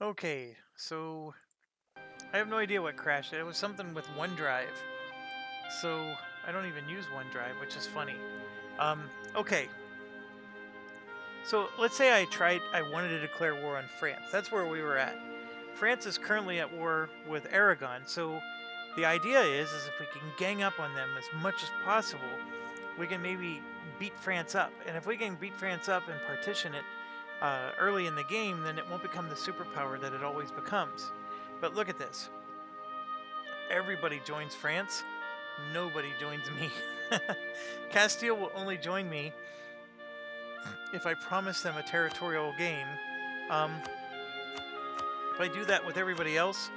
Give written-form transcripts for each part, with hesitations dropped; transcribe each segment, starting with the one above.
Okay, so I have no idea what crashed. It was something with OneDrive. So I don't even use OneDrive, which is funny. Okay. So let's say I wanted to declare war on France. That's where we were at. France is currently at war with Aragon. So the idea is if we can gang up on them as much as possible, we can maybe beat France up. And if we can beat France up and partition it early in the game, then it won't become the superpower that it always becomes. But look at this. Everybody joins France. Nobody joins me. Castile will only join me if I promise them a territorial gain. If I do that with everybody else,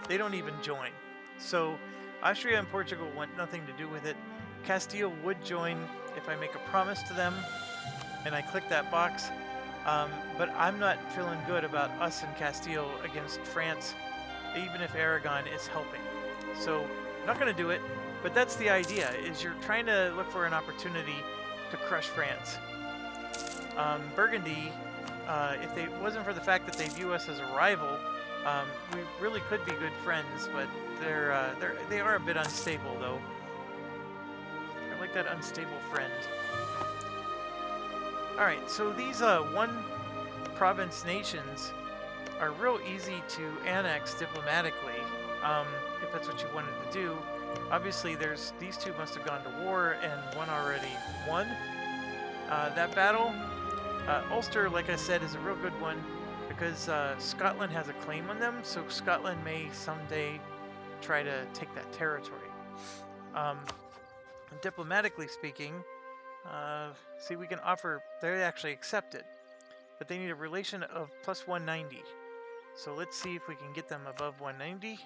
they don't even join. So Austria and Portugal want nothing to do with it. Castile would join if I make a promise to them and I click that box. But I'm not feeling good about us and Castile against France, even if Aragon is helping. So I'm not going to do it, but that's the idea, is you're trying to look for an opportunity to crush France. Burgundy, if it wasn't for the fact that they view us as a rival, we really could be good friends, but they are a bit unstable, though. They're like that unstable friend. Alright, so these one province nations are real easy to annex diplomatically, if that's what you wanted to do. Obviously, these two must have gone to war, and one already won that battle. Ulster, like I said, is a real good one because Scotland has a claim on them, so Scotland may someday try to take that territory. Diplomatically speaking, see, we can offer, they actually accept it, but they need a relation of plus 190. So let's see if we can get them above 190.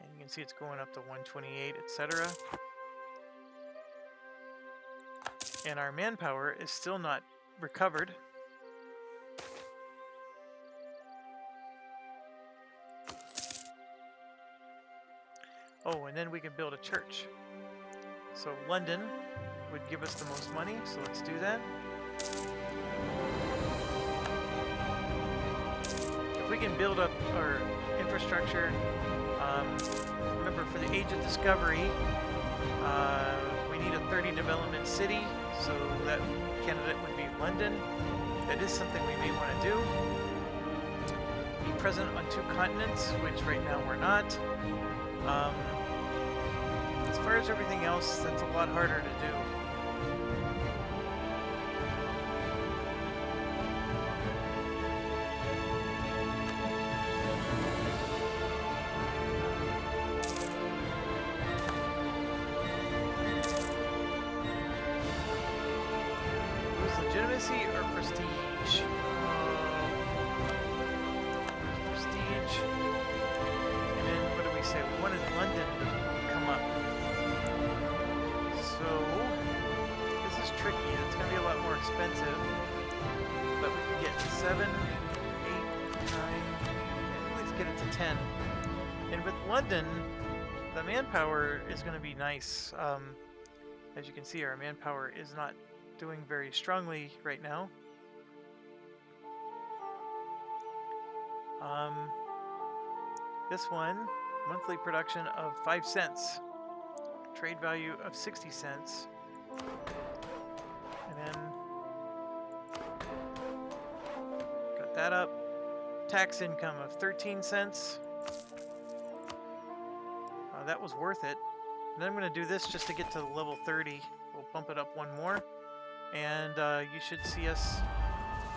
And you can see it's going up to 128, etc. And our manpower is still not recovered. Oh, and then we can build a church. So London would give us the most money, so let's do that. If we can build up our infrastructure, remember for the Age of Discovery, we need a 30 development city, so that candidate would be London. That is something we may want to do. Be present on 2 continents, which right now we're not. As far as everything else, that's a lot harder to do. Lose legitimacy or prestige? Prestige. And then what do we say? We wanted London to come up. So this is tricky. It's going to be a lot more expensive. But we can get 7, 8, 9, at least get it to 10. And with London, the manpower is going to be nice. As you can see, our manpower is not doing very strongly right now. This one, monthly production of 5 cents. Trade value of 60 cents. And then got that up. Tax income of 13 cents. That was worth it. And then I'm going to do this just to get to level 30. We'll bump it up one more. And you should see us.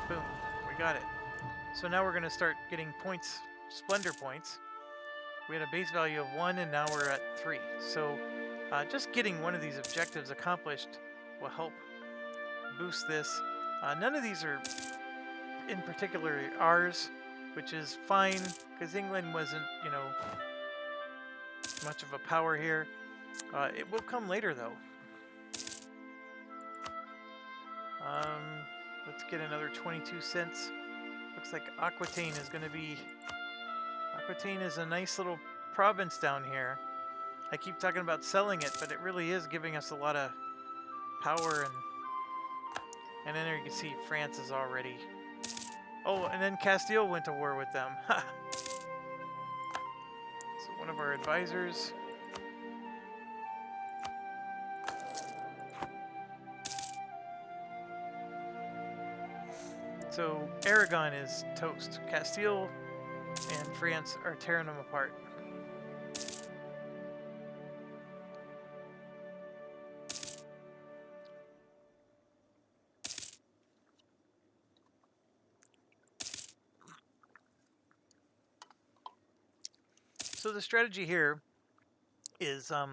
Boom. We got it. So now we're going to start getting points, splendor points. We had a base value of 1 and now we're at 3. So just getting one of these objectives accomplished will help boost this. None of these are in particular ours, which is fine because England wasn't, much of a power here. It will come later though. Let's get another 22 cents. Looks like Aquitaine is going to be... Aquitaine is a nice little province down here. I keep talking about selling it, but it really is giving us a lot of power. And then there you can see France is already... Oh, and then Castile went to war with them. Ha! So one of our advisors. So Aragon is toast. Castile and France are tearing them apart. So the strategy here is, I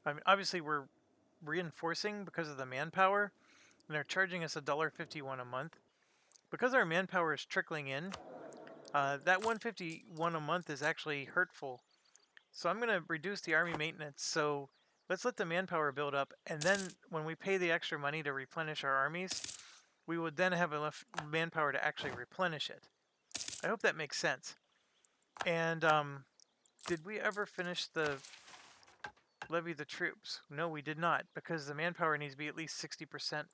mean, obviously we're reinforcing because of the manpower, and they're charging us $1.51 a month. Because our manpower is trickling in, that $151 a month is actually hurtful. So I'm going to reduce the army maintenance. So let's let the manpower build up, and then when we pay the extra money to replenish our armies, we would then have enough manpower to actually replenish it. I hope that makes sense. And did we ever finish the levy the troops? No, we did not, because the manpower needs to be at least 60%.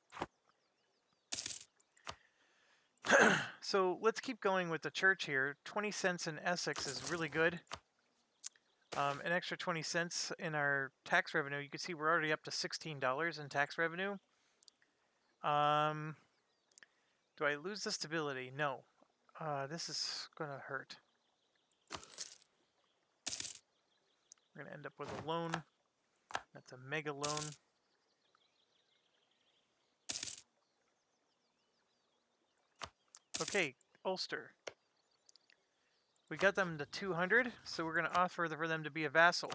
So let's keep going with the church here. 20 cents in Essex is really good. An extra 20 cents in our tax revenue. You can see we're already up to $16 in tax revenue. Do I lose the stability? No. This is going to hurt. We're going to end up with a loan. That's a mega loan. Okay, Ulster. We got them to 200, so we're going to offer for them to be a vassal.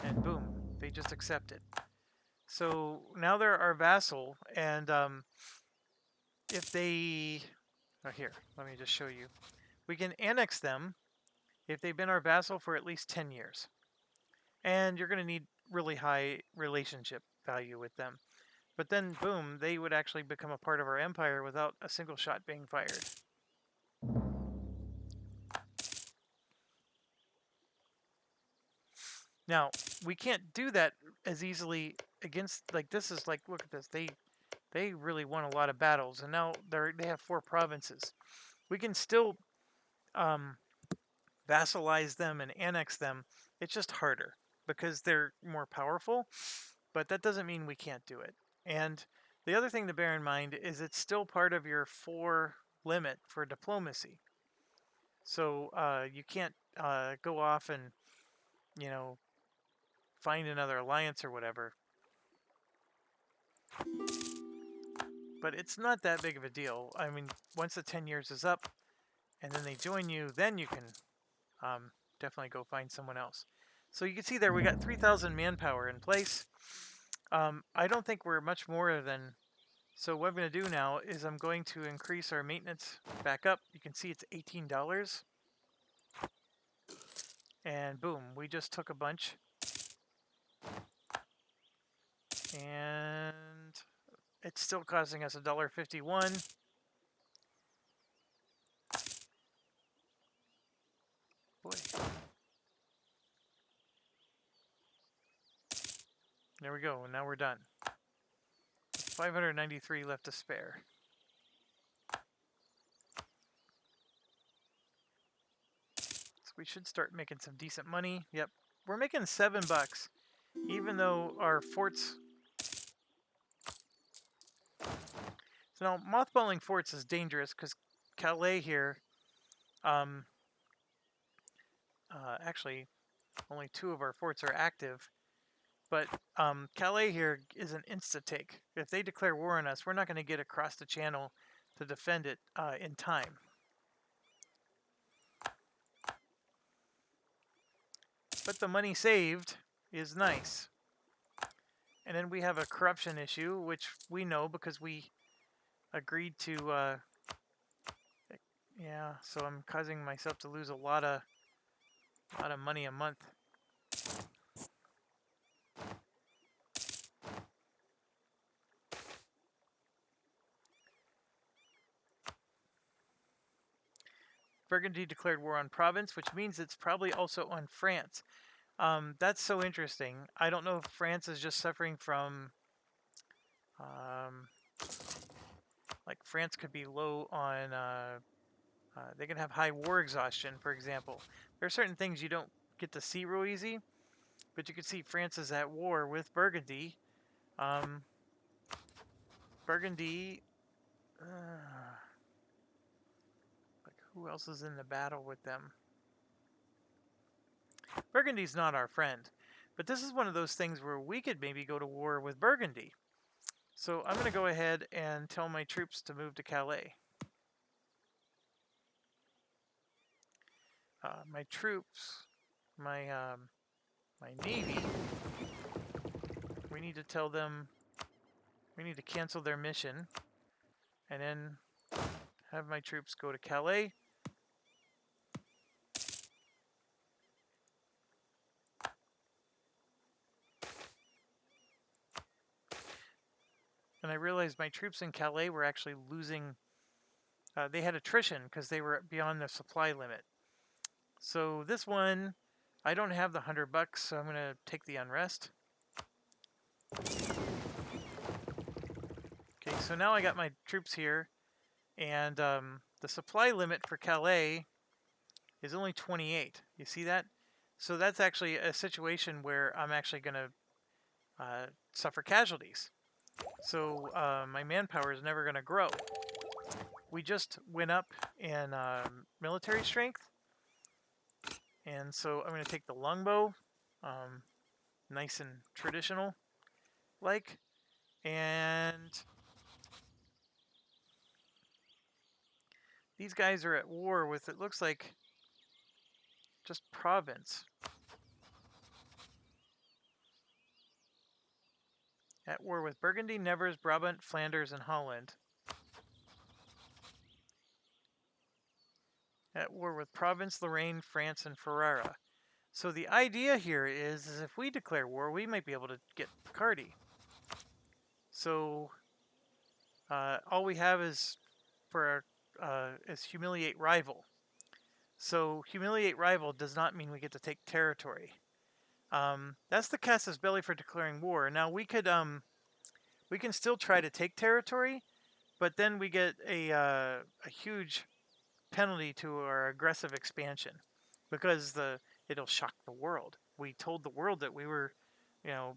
And boom, they just accepted. So now they're our vassal, and if they... Oh, here, let me just show you. We can annex them if they've been our vassal for at least 10 years. And you're going to need really high relationship value with them. But then, boom, they would actually become a part of our empire without a single shot being fired. Now, we can't do that as easily against, like, this is like, look at this, they really won a lot of battles, and now they have 4 provinces. We can still vassalize them and annex them. It's just harder because they're more powerful, but that doesn't mean we can't do it. And the other thing to bear in mind is it's still part of your 4 limit for diplomacy. So you can't go off and, you know, find another alliance or whatever. But it's not that big of a deal. I mean, once the 10 years is up and then they join you, then you can definitely go find someone else. So you can see there we got 3,000 manpower in place. I don't think we're much more than... So what I'm going to do now is I'm going to increase our maintenance back up. You can see it's $18. And boom, we just took a bunch. And it's still costing us $1.51. Boy. There we go, and now we're done. 593 left to spare. So we should start making some decent money. Yep, we're making $7, even though our forts... So now, mothballing forts is dangerous because Calais here, actually, only 2 of our forts are active. But Calais here is an insta-take. If they declare war on us, we're not going to get across the channel to defend it in time. But the money saved is nice. And then we have a corruption issue, which we know because we agreed to... yeah, so I'm causing myself to lose a lot of money a month. Burgundy declared war on Provence, which means it's probably also on France. That's so interesting. I don't know if France is just suffering from Like France could be low on, they can have high war exhaustion, for example. There are certain things you don't get to see real easy, but you can see France is at war with Burgundy. Burgundy, like who else is in the battle with them? Burgundy's not our friend, but this is one of those things where we could maybe go to war with Burgundy. So I'm going to go ahead and tell my troops to move to Calais. My troops, my navy, we need to tell them we need to cancel their mission and then have my troops go to Calais. And I realized my troops in Calais were actually losing, they had attrition because they were beyond the supply limit. So this one, I don't have the $100, so I'm going to take the unrest. Okay, so now I got my troops here, and the supply limit for Calais is only 28. You see that? So that's actually a situation where I'm actually going to suffer casualties. So my manpower is never going to grow. We just went up in military strength, and so I'm going to take the longbow, nice and traditional like, and these guys are at war with, it looks like, just province. At war with Burgundy, Nevers, Brabant, Flanders, and Holland. At war with Provence, Lorraine, France, and Ferrara. So the idea here is if we declare war, we might be able to get Picardy. So all we have is is humiliate rival. So humiliate rival does not mean we get to take territory. That's the casus belli for declaring war. Now we can still try to take territory, but then we get a huge penalty to our aggressive expansion because it'll shock the world. We told the world that we were,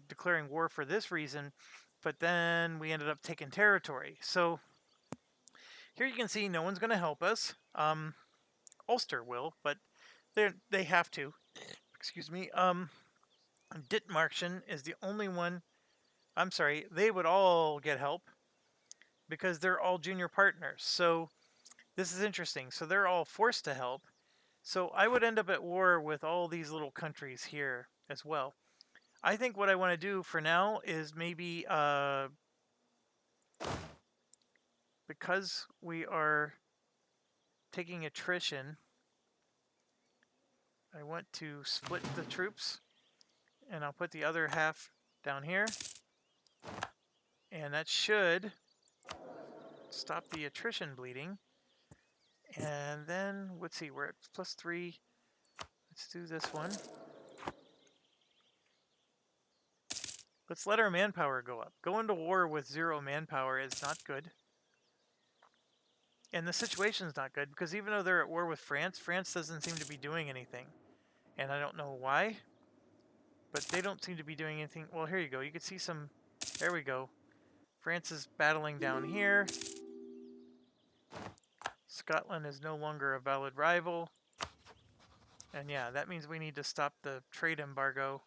declaring war for this reason, but then we ended up taking territory. So here you can see no one's going to help us. Ulster will, but they have to. Excuse me. Ditmarsken is the only one. I'm sorry, they would all get help because they're all junior partners. So this is interesting. So they're all forced to help. So I would end up at war with all these little countries here as well. I think what I want to do for now is maybe because we are taking attrition, I want to split the troops, and I'll put the other half down here, and that should stop the attrition bleeding. And then let's see, we're at +3. Let's do this one. Let's let our manpower go up. Going to war with 0 manpower is not good. And the situation's not good because even though they're at war with France, France doesn't seem to be doing anything. And I don't know why, but they don't seem to be doing anything. Well, here you go. You can see some, there we go. France is battling down here. Scotland is no longer a valid rival. And yeah, that means we need to stop the trade embargo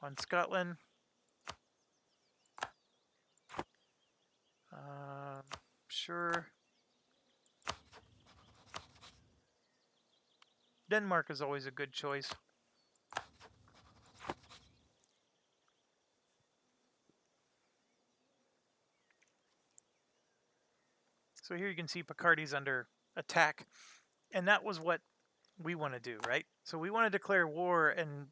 on Scotland. Sure. Denmark is always a good choice. So here you can see Picardy's under attack. And that was what we want to do, right? So we want to declare war and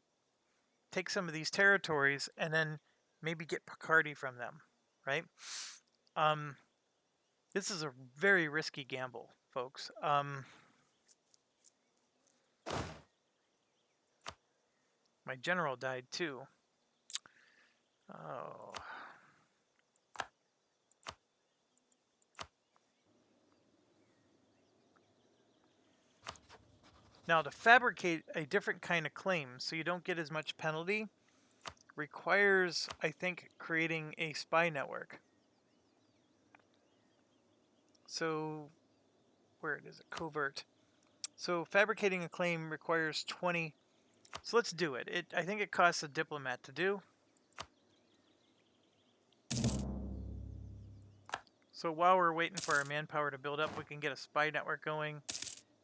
take some of these territories and then maybe get Picardy from them, right? This is a very risky gamble, folks. My general died too. Oh. Now, to fabricate a different kind of claim so you don't get as much penalty requires, I think, creating a spy network. So, where is it? Covert. So, fabricating a claim requires 20. So, let's do it. I think it costs a diplomat to do. So, while we're waiting for our manpower to build up, we can get a spy network going.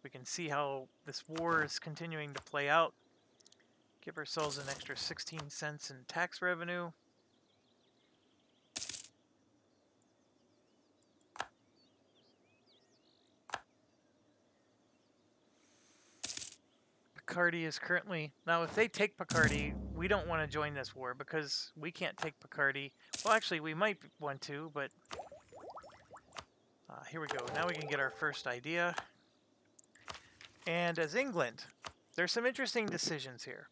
We can see how this war is continuing to play out. Give ourselves an extra 16 cents in tax revenue. Picardy is currently... Now, if they take Picardy, we don't want to join this war because we can't take Picardy. Well, actually, we might want to, but... here we go. Now we can get our first idea. And as England, there's some interesting decisions here.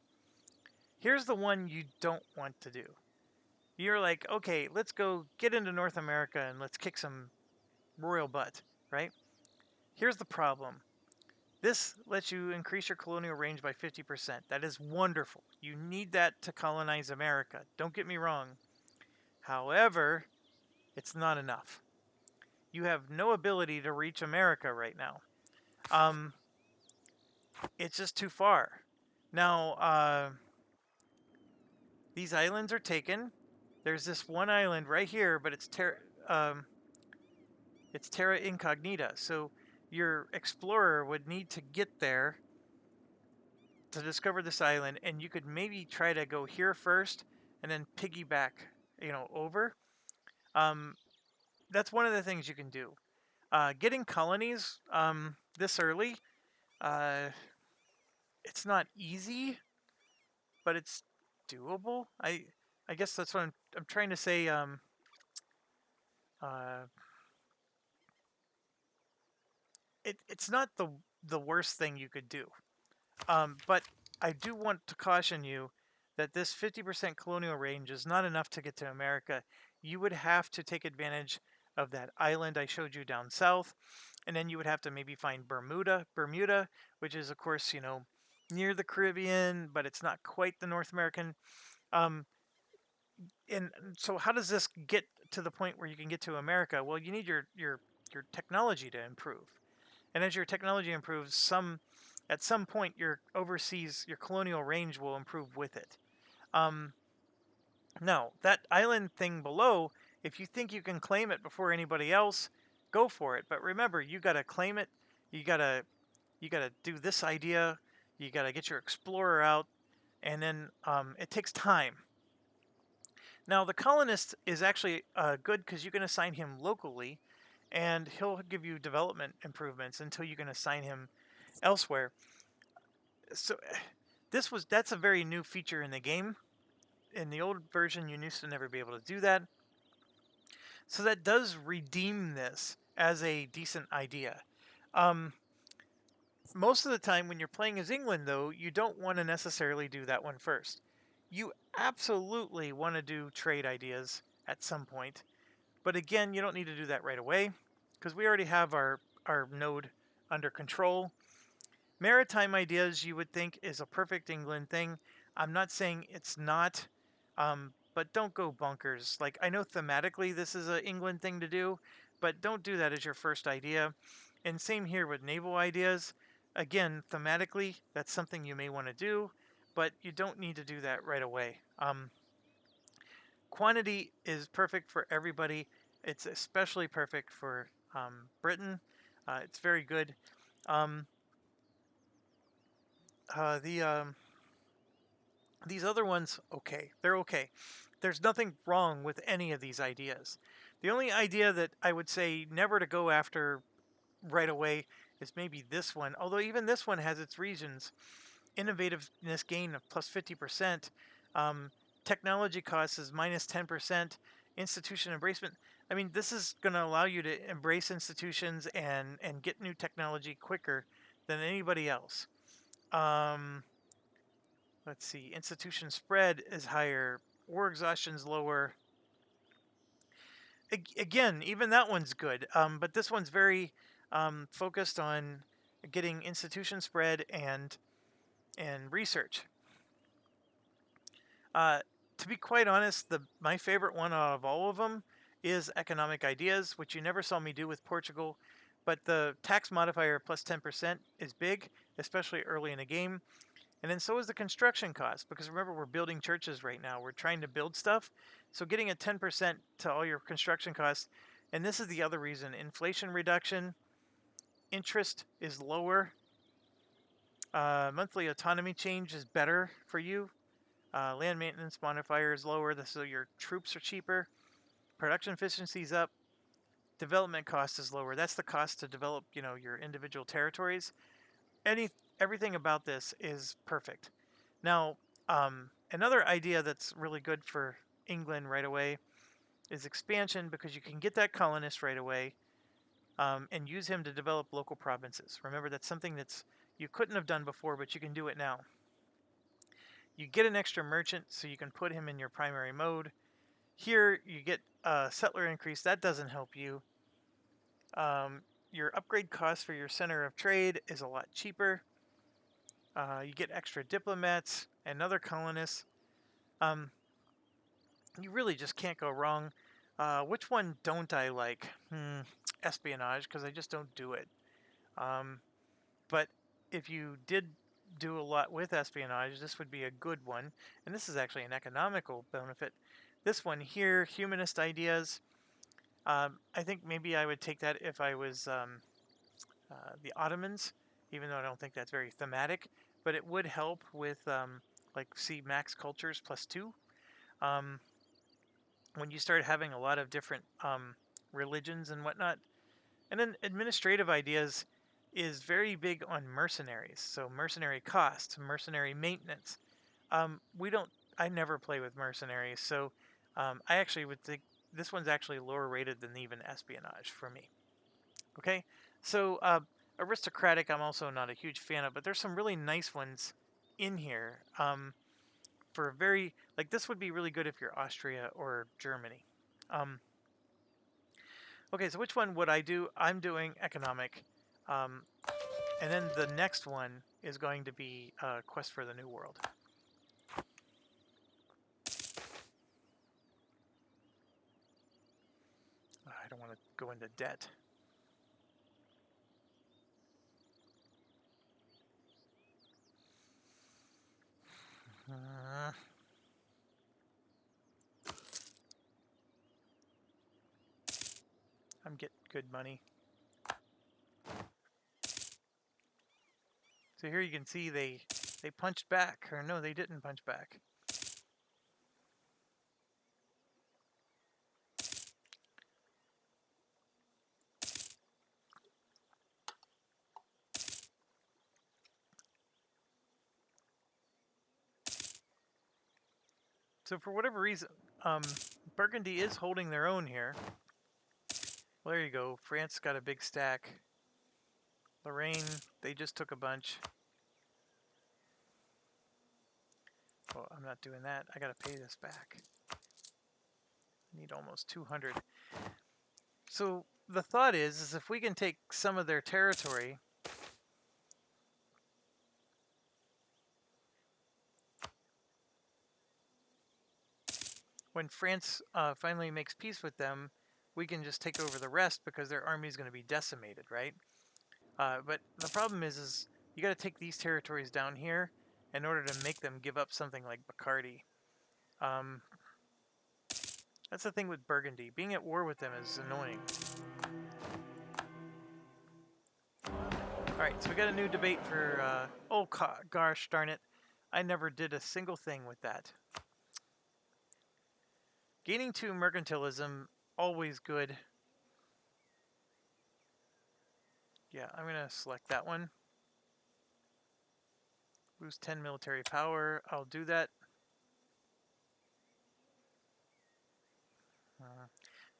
Here's the one you don't want to do. You're like, okay, let's go get into North America and let's kick some royal butt, right? Here's the problem. This lets you increase your colonial range by 50%. That is wonderful. You need that to colonize America. Don't get me wrong. However, it's not enough. You have no ability to reach America right now. It's just too far. Now, these islands are taken. There's this one island right here, but it's terra incognita. So your explorer would need to get there to discover this island, and you could maybe try to go here first and then piggyback, over. That's one of the things you can do. Getting colonies this early, it's not easy, but it's doable. I guess that's what I'm trying to say. It's not the worst thing you could do. But I do want to caution you that this 50% colonial range is not enough to get to America. You would have to take advantage of that island I showed you down south, and then you would have to maybe find Bermuda, which is, of course, near the Caribbean, but it's not quite the North American. And so how does this get to the point where you can get to America? Well, you need your technology to improve. And as your technology improves, at some point your colonial range will improve with it. Now, that island thing below, if you think you can claim it before anybody else, go for it. But remember, you got to claim it. You got to do this idea. You got to get your explorer out, and then it takes time. Now, the colonist is actually good because you can assign him locally, and he'll give you development improvements until you can assign him elsewhere. So that's a very new feature in the game. In the old version, you used to never be able to do that. So that does redeem this as a decent idea. Most of the time when you're playing as England, though, you don't want to necessarily do that one first. You absolutely want to do trade ideas at some point. But again, you don't need to do that right away because we already have our node under control. Maritime ideas, you would think, is a perfect England thing. I'm not saying it's not, but don't go bonkers. Like, I know thematically this is an England thing to do, but don't do that as your first idea. And same here with naval ideas. Again, thematically, that's something you may want to do, but you don't need to do that right away. Quantity is perfect for everybody. It's especially perfect for Britain. It's very good. These other ones, okay, they're okay. There's nothing wrong with any of these ideas. The only idea that I would say never to go after right away is maybe this one, although even this one has its reasons. Innovativeness gain of plus 50%, technology costs is minus 10%, institution embracement. I mean, this is going to allow you to embrace institutions and get new technology quicker than anybody else. Let's see, institution spread is higher, war exhaustion's lower. Again, even that one's good, but this one's very focused on getting institution spread and research. To be quite honest, my favorite one out of all of them is economic ideas, which you never saw me do with Portugal. But the tax modifier plus 10% is big, especially early in a game. And then so is the construction cost, because remember, we're building churches right now. We're trying to build stuff. So getting a 10% to all your construction costs, and this is the other reason, inflation reduction, interest is lower, monthly autonomy change is better for you, land maintenance modifier is lower, so your troops are cheaper, production efficiency is up, development cost is lower. That's the cost to develop, your individual territories. Everything about this is perfect. Now, another idea that's really good for England right away is expansion, because you can get that colonist right away and use him to develop local provinces. Remember, that's something you couldn't have done before, but you can do it now. You get an extra merchant, so you can put him in your primary mode. Here, you get a settler increase. That doesn't help you. Your upgrade cost for your center of trade is a lot cheaper. You get extra diplomats and other colonists. You really just can't go wrong. Which one don't I like? Espionage, because I just don't do it. But if you did do a lot with espionage, this would be a good one. And this is actually an economical benefit. This one here, humanist ideas. I think maybe I would take that if I was the Ottomans, even though I don't think that's very thematic. But it would help with, max cultures +2. When you start having a lot of different religions and whatnot. And then administrative ideas is very big on mercenaries. So mercenary costs, mercenary maintenance. I never play with mercenaries, so I actually would think this one's actually lower rated than even espionage for me. Okay, so aristocratic I'm also not a huge fan of, but there's some really nice ones in here. For this would be really good if you're Austria or Germany. Okay, so which one would I do? I'm doing economic. And then the next one is going to be Quest for the New World. I don't want to go into debt. I'm getting good money. So here you can see they punched back, or no, they didn't punch back. So for whatever reason, Burgundy is holding their own here. Well, there you go. France got a big stack. Lorraine, they just took a bunch. Well, I'm not doing that. I gotta pay this back. I need almost 200. So the thought is if we can take some of their territory, when France finally makes peace with them, we can just take over the rest because their army is going to be decimated, right? But the problem is you got to take these territories down here in order to make them give up something like Bacardi. That's the thing with Burgundy. Being at war with them is annoying. Alright, so we got a new debate for... oh, gosh darn it. I never did a single thing with that. Gaining 2 mercantilism, always good. Yeah, I'm going to select that one. Lose 10 military power. I'll do that.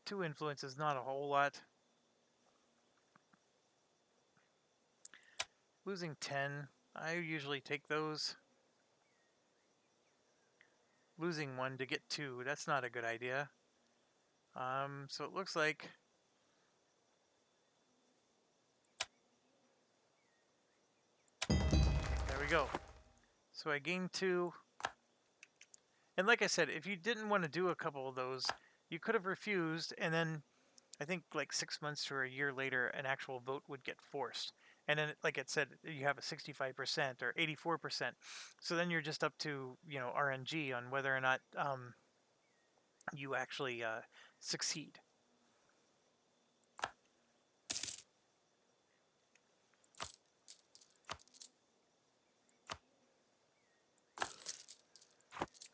2 influence is not a whole lot. Losing 10. I usually take those. Losing 1 to get 2. That's not a good idea. So it looks like we go. So I gained 2. And like I said, if you didn't want to do a couple of those, you could have refused, and then I think like 6 months to a year later, an actual vote would get forced. And then, like it said, you have a 65% or 84%. So then you're just up to, RNG on whether or not you actually succeed.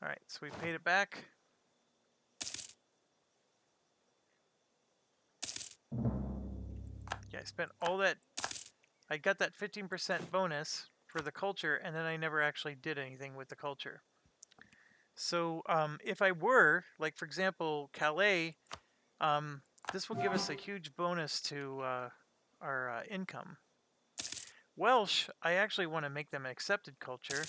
All right, so we paid it back. Yeah, I spent all that. I got that 15% bonus for the culture, and then I never actually did anything with the culture. So if I were, like for example, Calais, this will give us a huge bonus to our income. Welsh, I actually want to make them an accepted culture,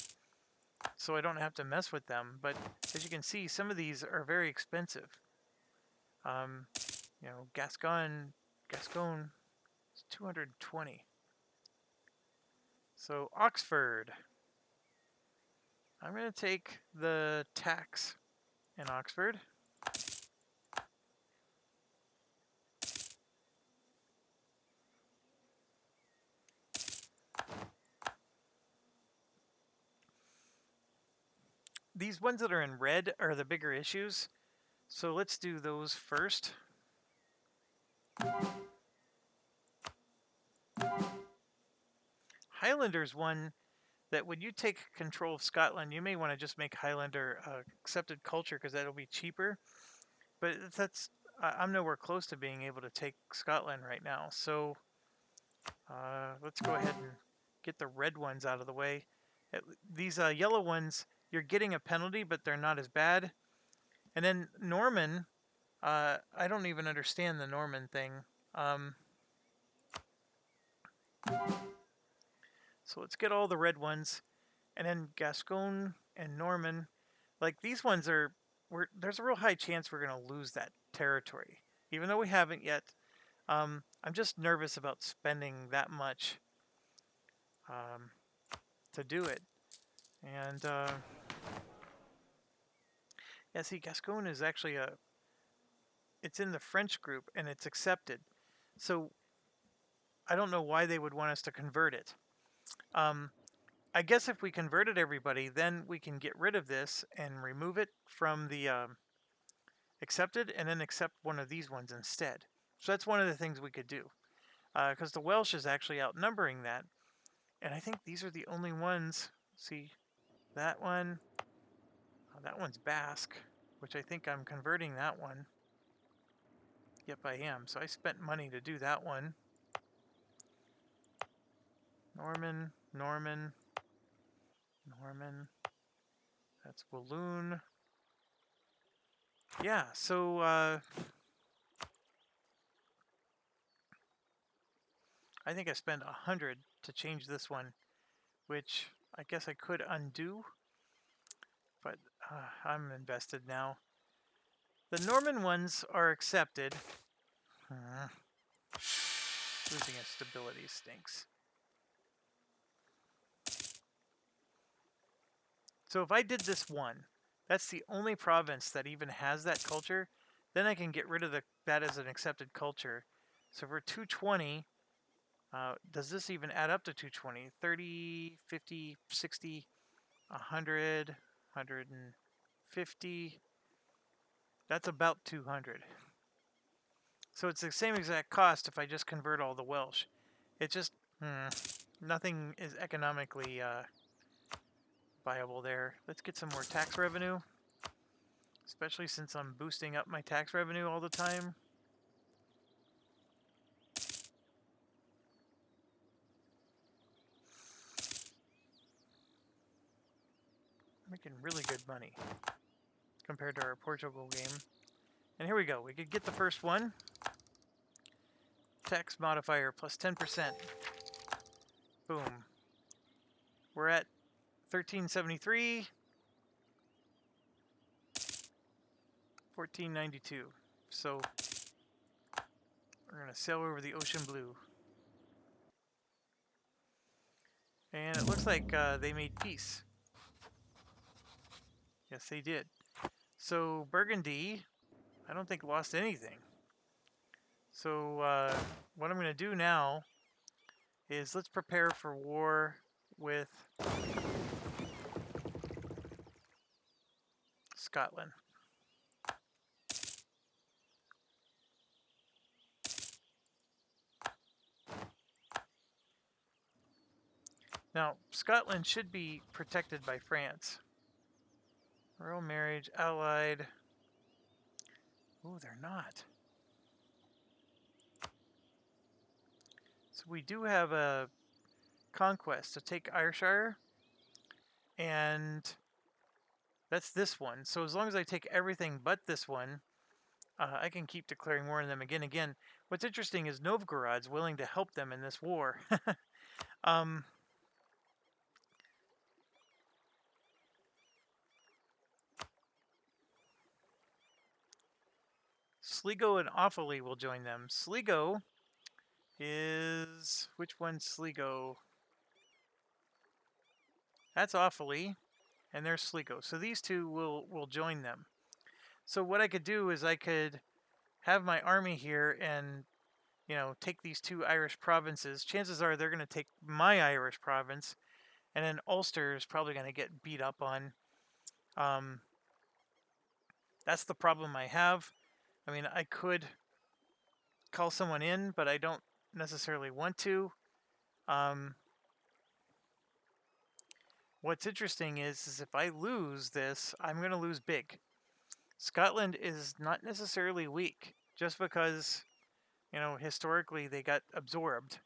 so I don't have to mess with them. But as you can see, some of these are very expensive. Gascon, it's 220. So Oxford, I'm going to take the tax in Oxford. These ones that are in red are the bigger issues, so let's do those first. Highlander's one that when you take control of Scotland, you may want to just make Highlander accepted culture because that'll be cheaper. But I'm nowhere close to being able to take Scotland right now. So let's go ahead and get the red ones out of the way. These yellow ones, you're getting a penalty, but they're not as bad. And then Norman, I don't even understand the Norman thing. So let's get all the red ones. And then Gascon and Norman, like these ones there's a real high chance we're going to lose that territory, even though we haven't yet. I'm just nervous about spending that much to do it. And yeah, see, Gascon is actually it's in the French group and it's accepted. So I don't know why they would want us to convert it. I guess if we converted everybody, then we can get rid of this and remove it from the accepted and then accept one of these ones instead. So that's one of the things we could do. Because the Welsh is actually outnumbering that. And I think these are the only ones. See, that one. That one's Basque, which I think I'm converting that one. Yep, I am. So I spent money to do that one. Norman. That's Walloon. Yeah, so I think I spent 100 to change this one, which I guess I could undo, but I'm invested now. The Norman ones are accepted. Losing its stability stinks. So if I did this one, that's the only province that even has that culture, then I can get rid of that as an accepted culture. So for 220, does this even add up to 220? 30, 50, 60, 100, 150. That's about 200. So it's the same exact cost if I just convert all the Welsh. It's just, nothing is economically viable there. Let's get some more tax revenue, especially since I'm boosting up my tax revenue all the time. Making really good money compared to our Portugal game. And here we go. We could get the first one. Tax modifier plus 10%. Boom. We're at 1373. 1492. So we're going to sail over the ocean blue. And it looks like they made peace. Yes, they did. So Burgundy, I don't think lost anything. So what I'm going to do now is let's prepare for war with Scotland. Now, Scotland should be protected by France. Royal marriage, allied. Oh, they're not. So we do have a conquest to take Ayrshire, and that's this one. So as long as I take everything but this one, I can keep declaring war on them again. Again, what's interesting is Novgorod's willing to help them in this war. Sligo and Offaly will join them. Sligo is... which one's Sligo? That's Offaly, and there's Sligo. So these two will join them. So what I could do is I could have my army here and, you know, take these two Irish provinces. Chances are they're going to take my Irish province, and then Ulster is probably going to get beat up on. That's the problem I have. I mean, I could call someone in, but I don't necessarily want to. What's interesting is if I lose this, I'm going to lose big. Scotland is not necessarily weak, just because, you know, historically they got absorbed.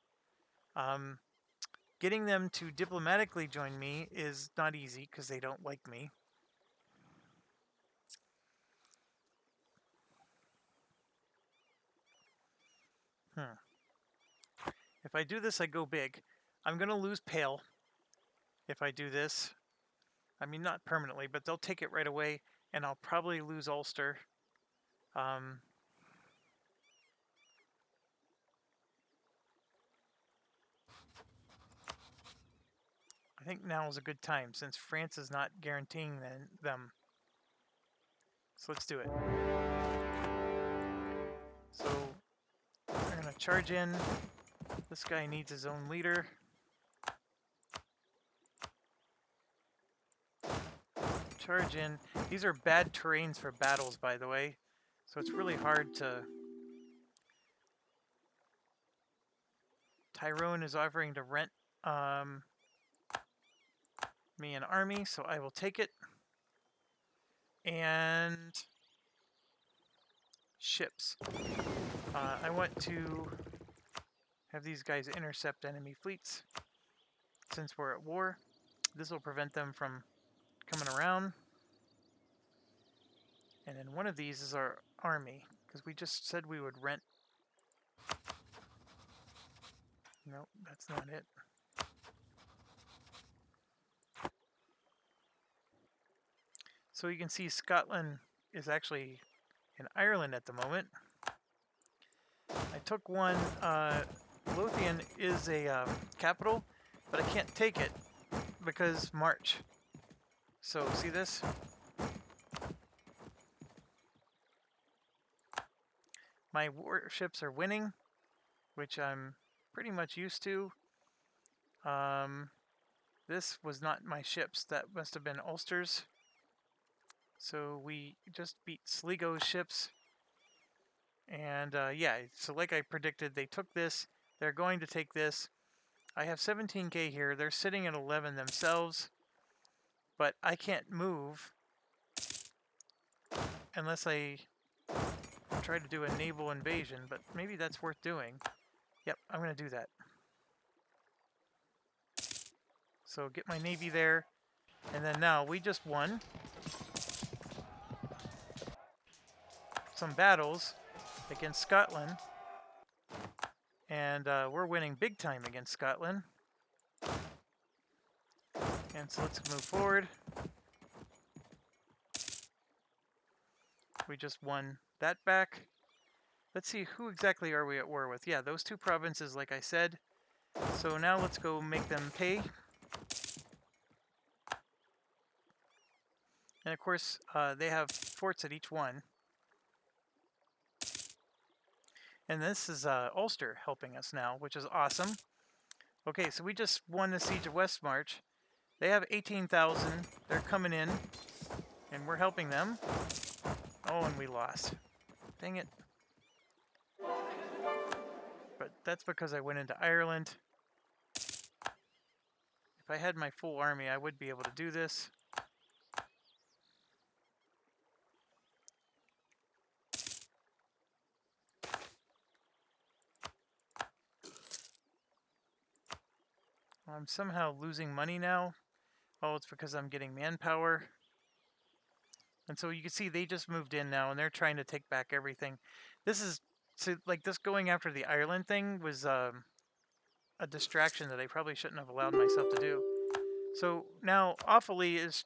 Getting them to diplomatically join me is not easy because they don't like me. If I do this, I go big. I'm going to lose Pale if I do this. I mean, not permanently, but they'll take it right away, and I'll probably lose Ulster. I think now is a good time since France is not guaranteeing them. So let's do it. So we're going to charge in. This guy needs his own leader. Charge in. These are bad terrains for battles, by the way. So it's really hard to... Tyrone is offering to rent me an army, so I will take it. And ships. I want to have these guys intercept enemy fleets since we're at war. This will prevent them from coming around. And then one of these is our army, because we just said we would rent. Nope, that's not it. So you can see Scotland is actually in Ireland at the moment. I took one. Lothian is a capital, but I can't take it because March. So see this? My warships are winning, which I'm pretty much used to. This was not my ships. That must have been Ulster's. So we just beat Sligo's ships. And yeah, so like I predicted, they took this. They're going to take this. I have 17k here. They're sitting at 11 themselves. But I can't move unless I try to do a naval invasion. But maybe that's worth doing. Yep, I'm going to do that. So get my navy there. And then now we just won some battles against Scotland. And we're winning big time against Scotland. And so let's move forward. We just won that back. Let's see, who exactly are we at war with? Yeah, those two provinces, like I said. So now let's go make them pay. And of course, they have forts at each one. And this is Ulster helping us now, which is awesome. Okay, so we just won the siege of Westmarch. They have 18,000. They're coming in, and we're helping them. Oh, and we lost. Dang it. But that's because I went into Ireland. If I had my full army, I would be able to do this. I'm somehow losing money now. Oh, it's because I'm getting manpower. And so you can see they just moved in now, and they're trying to take back everything. This is, so like this going after the Ireland thing was a distraction that I probably shouldn't have allowed myself to do. So now Offaly is,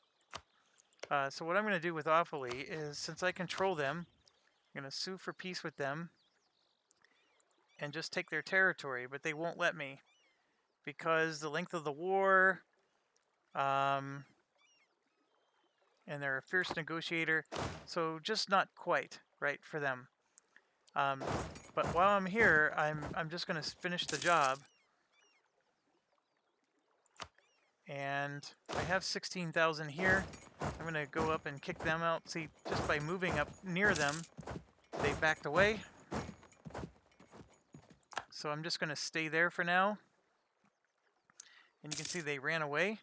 so what I'm going to do with Offaly is, since I control them, I'm going to sue for peace with them and just take their territory, but they won't let me because the length of the war, and they're a fierce negotiator, so just not quite right for them. But while I'm here, I'm just going to finish the job. And I have 16,000 here. I'm going to go up and kick them out. See, just by moving up near them, they backed away. So I'm just going to stay there for now. And you can see they ran away.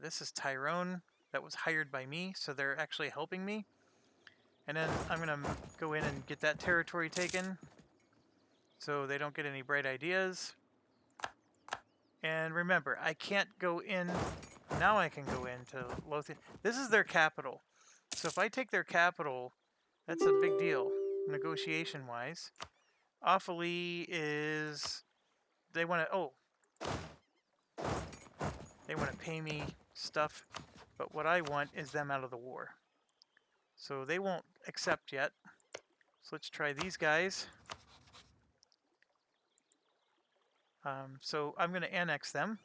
This is Tyrone. That was hired by me, so they're actually helping me. And then I'm going to go in and get that territory taken so they don't get any bright ideas. And remember, I can't go in. Now I can go into Lothian. This is their capital. So if I take their capital, that's a big deal, negotiation-wise. Offaly is... They want to... Oh. They want to pay me stuff. But what I want is them out of the war. So they won't accept yet. So let's try these guys. So I'm going to annex them.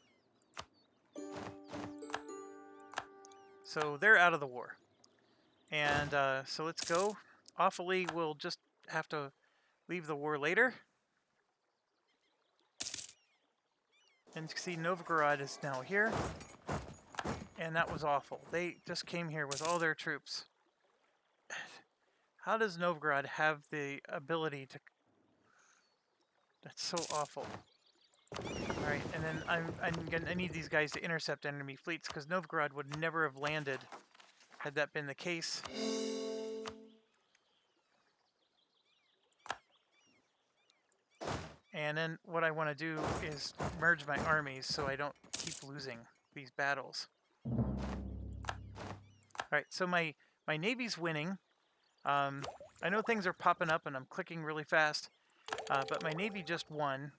So they're out of the war. And so let's go. Offaly will just have to leave the war later. And you can see Novgorod is now here. And that was awful. They just came here with all their troops. How does Novgorod have the ability to... That's so awful. Alright, and then I need these guys to intercept enemy fleets, because Novgorod would never have landed had that been the case. And then what I want to do is merge my armies so I don't keep losing these battles. Alright, so my navy's winning. I know things are popping up and I'm clicking really fast, but my navy just won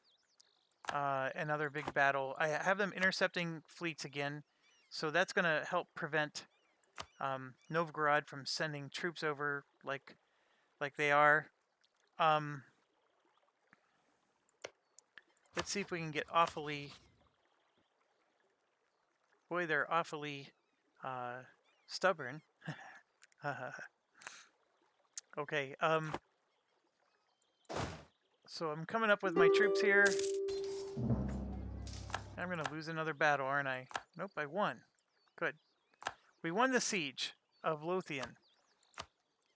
another big battle. I have them intercepting fleets again, so that's going to help prevent Novgorod from sending troops over like they are. Let's see if we can get Offaly. Boy, they're awfully stubborn. Okay, so I'm coming up with my troops here. I'm going to lose another battle, aren't I? Nope, I won. Good. We won the siege of Lothian.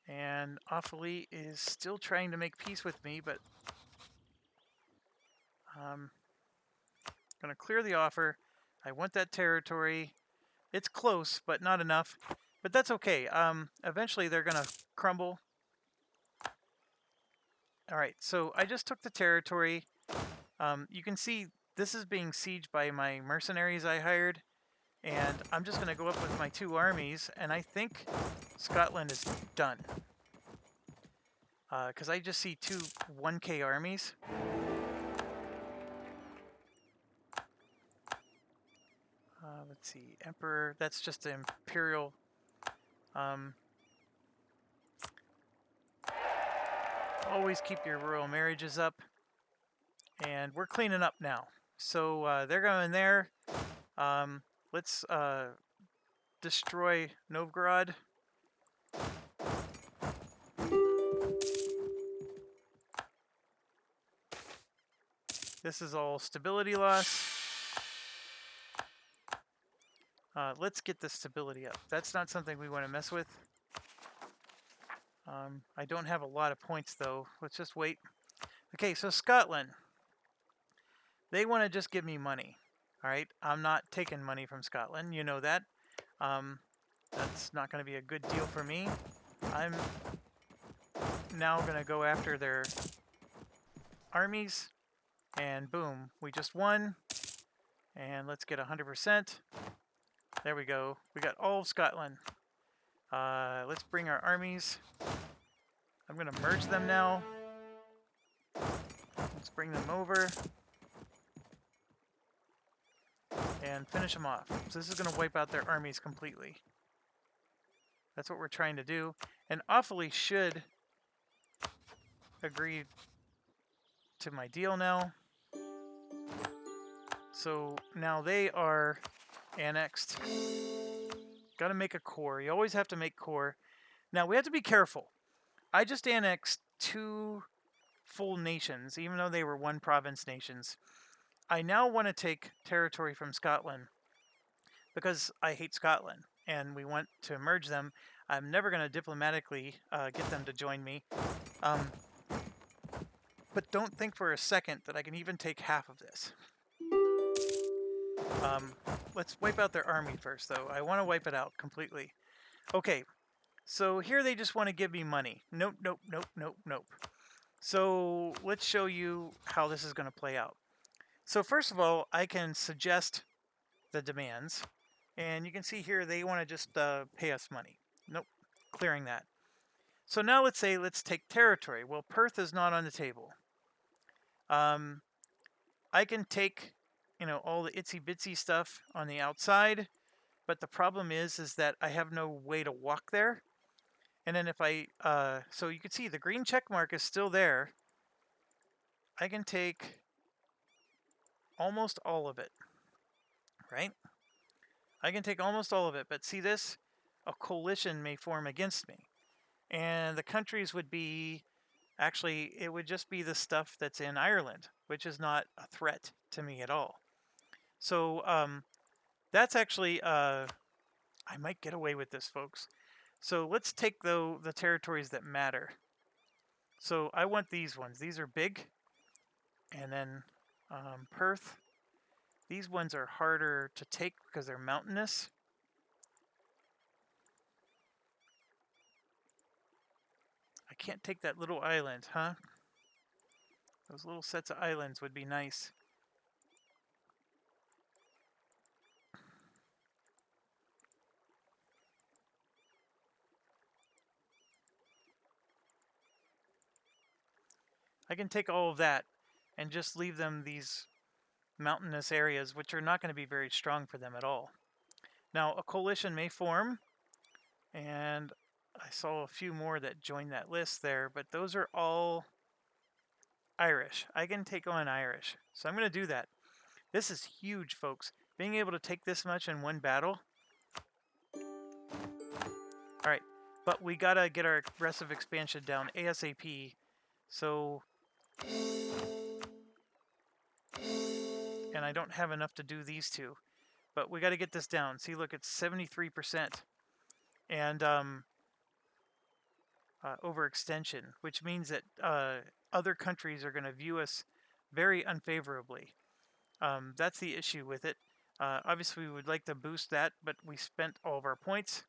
And Offaly is still trying to make peace with me, but I'm going to clear the offer. I want that territory. It's close, but not enough. But that's okay. Eventually they're going to crumble. All right, so I just took the territory. You can see this is being sieged by my mercenaries I hired. And I'm just going to go up with my two armies, and I think Scotland is done. Because I just see two 1K armies. Let's see, Emperor, that's just the Imperial. Always keep your royal marriages up. And we're cleaning up now. So they're going there. Let's destroy Novgorod. This is all stability loss. Let's get the stability up. That's not something we want to mess with. I don't have a lot of points, though. Let's just wait. Okay, so Scotland. They want to just give me money. All right, I'm not taking money from Scotland. You know that. That's not going to be a good deal for me. I'm now going to go after their armies. And boom, we just won. And let's get 100%. There we go. We got all of Scotland. Let's bring our armies. I'm going to merge them now. Let's bring them over. And finish them off. So this is going to wipe out their armies completely. That's what we're trying to do. And Awfully should agree to my deal now. So now they are annexed. Got to make a core. You always have to make core. Now we have to be careful. I just annexed 2 full nations, even though they were 1 province nations. I now want to take territory from Scotland because I hate Scotland and we want to merge them. I'm never going to diplomatically get them to join me. But don't think for a second that I can even take half of this. Let's wipe out their army first, though. I want to wipe it out completely. Okay, so here they just want to give me money. Nope, nope, nope, nope, nope. So let's show you how this is going to play out. So first of all, I can suggest the demands. And you can see here they want to just pay us money. Nope, clearing that. So now let's take territory. Well, Perth is not on the table. I can take, all the itsy bitsy stuff on the outside, but the problem is that I have no way to walk there. And then if I, so you can see the green check mark is still there. I can take almost all of it, right? I can take almost all of it, but see this? A coalition may form against me. And the countries would be, actually, it would just be the stuff that's in Ireland, which is not a threat to me at all. So that's actually, I might get away with this, folks. So let's take, though, the territories that matter. So I want these ones. These are big. And then Perth. These ones are harder to take because they're mountainous. I can't take that little island, huh? Those little sets of islands would be nice. I can take all of that and just leave them these mountainous areas, which are not going to be very strong for them at all. Now, a coalition may form, and I saw a few more that joined that list there, but those are all Irish. I can take on Irish, so I'm going to do that. This is huge, folks. Being able to take this much in one battle. All right, but we got to get our aggressive expansion down ASAP. So, and I don't have enough to do these two, but we got to get this down. See, look, it's 73%. And overextension, which means that other countries are going to view us very unfavorably. That's the issue with it. Obviously, we would like to boost that, but we spent all of our points.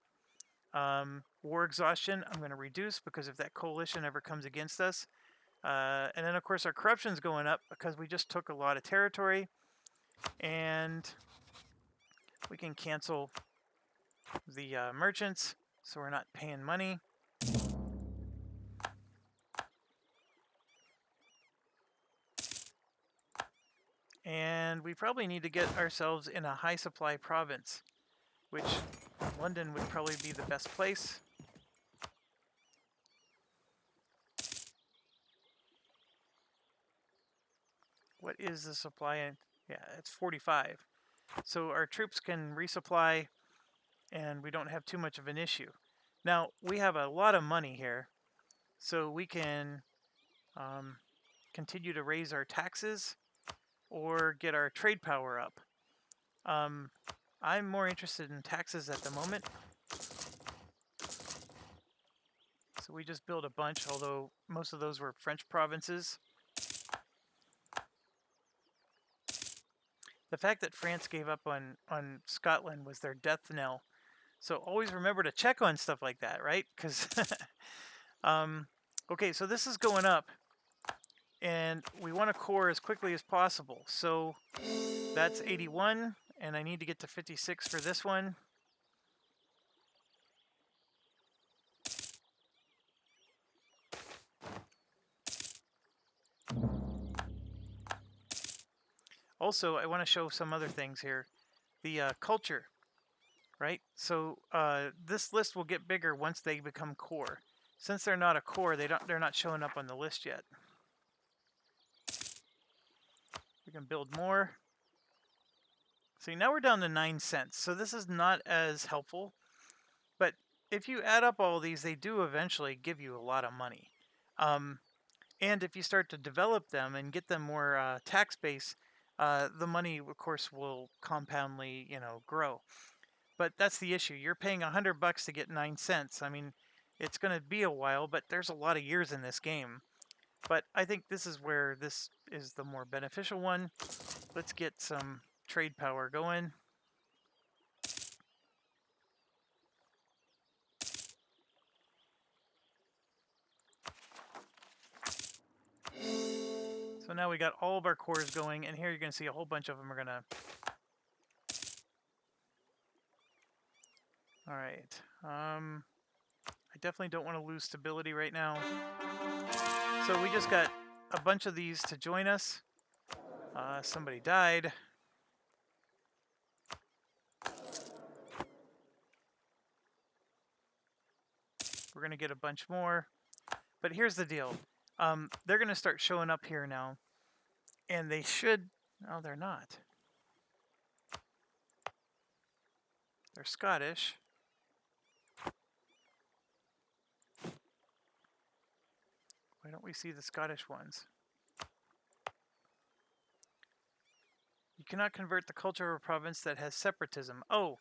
War exhaustion, I'm going to reduce because if that coalition ever comes against us. And then, of course, our corruption's going up because we just took a lot of territory. And we can cancel the merchants, so we're not paying money. And we probably need to get ourselves in a high supply province, which London would probably be the best place. What is the supply Yeah, it's 45. So our troops can resupply, and we don't have too much of an issue. Now, we have a lot of money here, so we can continue to raise our taxes or get our trade power up. I'm more interested in taxes at the moment. So we just built a bunch, although most of those were French provinces. The fact that France gave up on Scotland was their death knell. So always remember to check on stuff like that, right? Because, okay, so this is going up. And we want a core as quickly as possible. So that's 81, and I need to get to 56 for this one. Also, I want to show some other things here. The culture, right? So this list will get bigger once they become core. Since they're not a core, they're not showing up on the list yet. We can build more. See, now we're down to 9 cents. So this is not as helpful. But if you add up all these, they do eventually give you a lot of money. And if you start to develop them and get them more tax base, the money, of course, will compoundly, grow. But that's the issue. You're paying $100 to get 9 cents. I mean, it's going to be a while, but there's a lot of years in this game. But I think this is where this is the more beneficial one. Let's get some trade power going. So now we got all of our cores going, and here you're going to see a whole bunch of them are going to... All right. I definitely don't want to lose stability right now. So we just got a bunch of these to join us. Somebody died. We're going to get a bunch more. But here's the deal. They're going to start showing up here now. And they should... Oh, they're not. They're Scottish. Why don't we see the Scottish ones? You cannot convert the culture of a province that has separatism. Oh,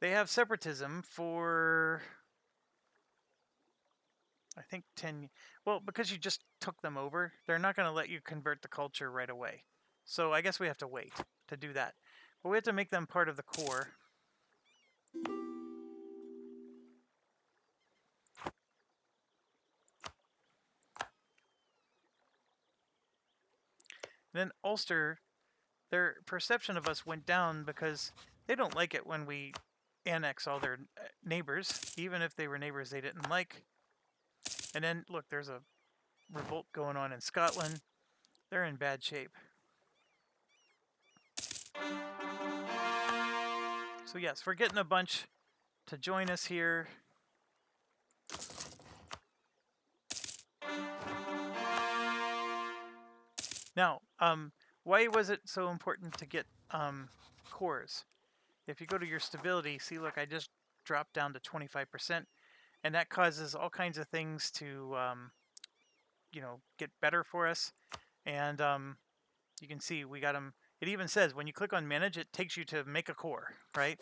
they have separatism for... I think 10... Well, because you just took them over, they're not going to let you convert the culture right away. So I guess we have to wait to do that. But we have to make them part of the core. And then Ulster, their perception of us went down because they don't like it when we annex all their neighbors, even if they were neighbors they didn't like. And then, look, there's a revolt going on in Scotland. They're in bad shape. So yes, we're getting a bunch to join us here. Now, why was it so important to get cores? If you go to your stability, see, look, I just dropped down to 25%, and that causes all kinds of things to, get better for us. And you can see we got them. It even says when you click on manage, it takes you to make a core, right?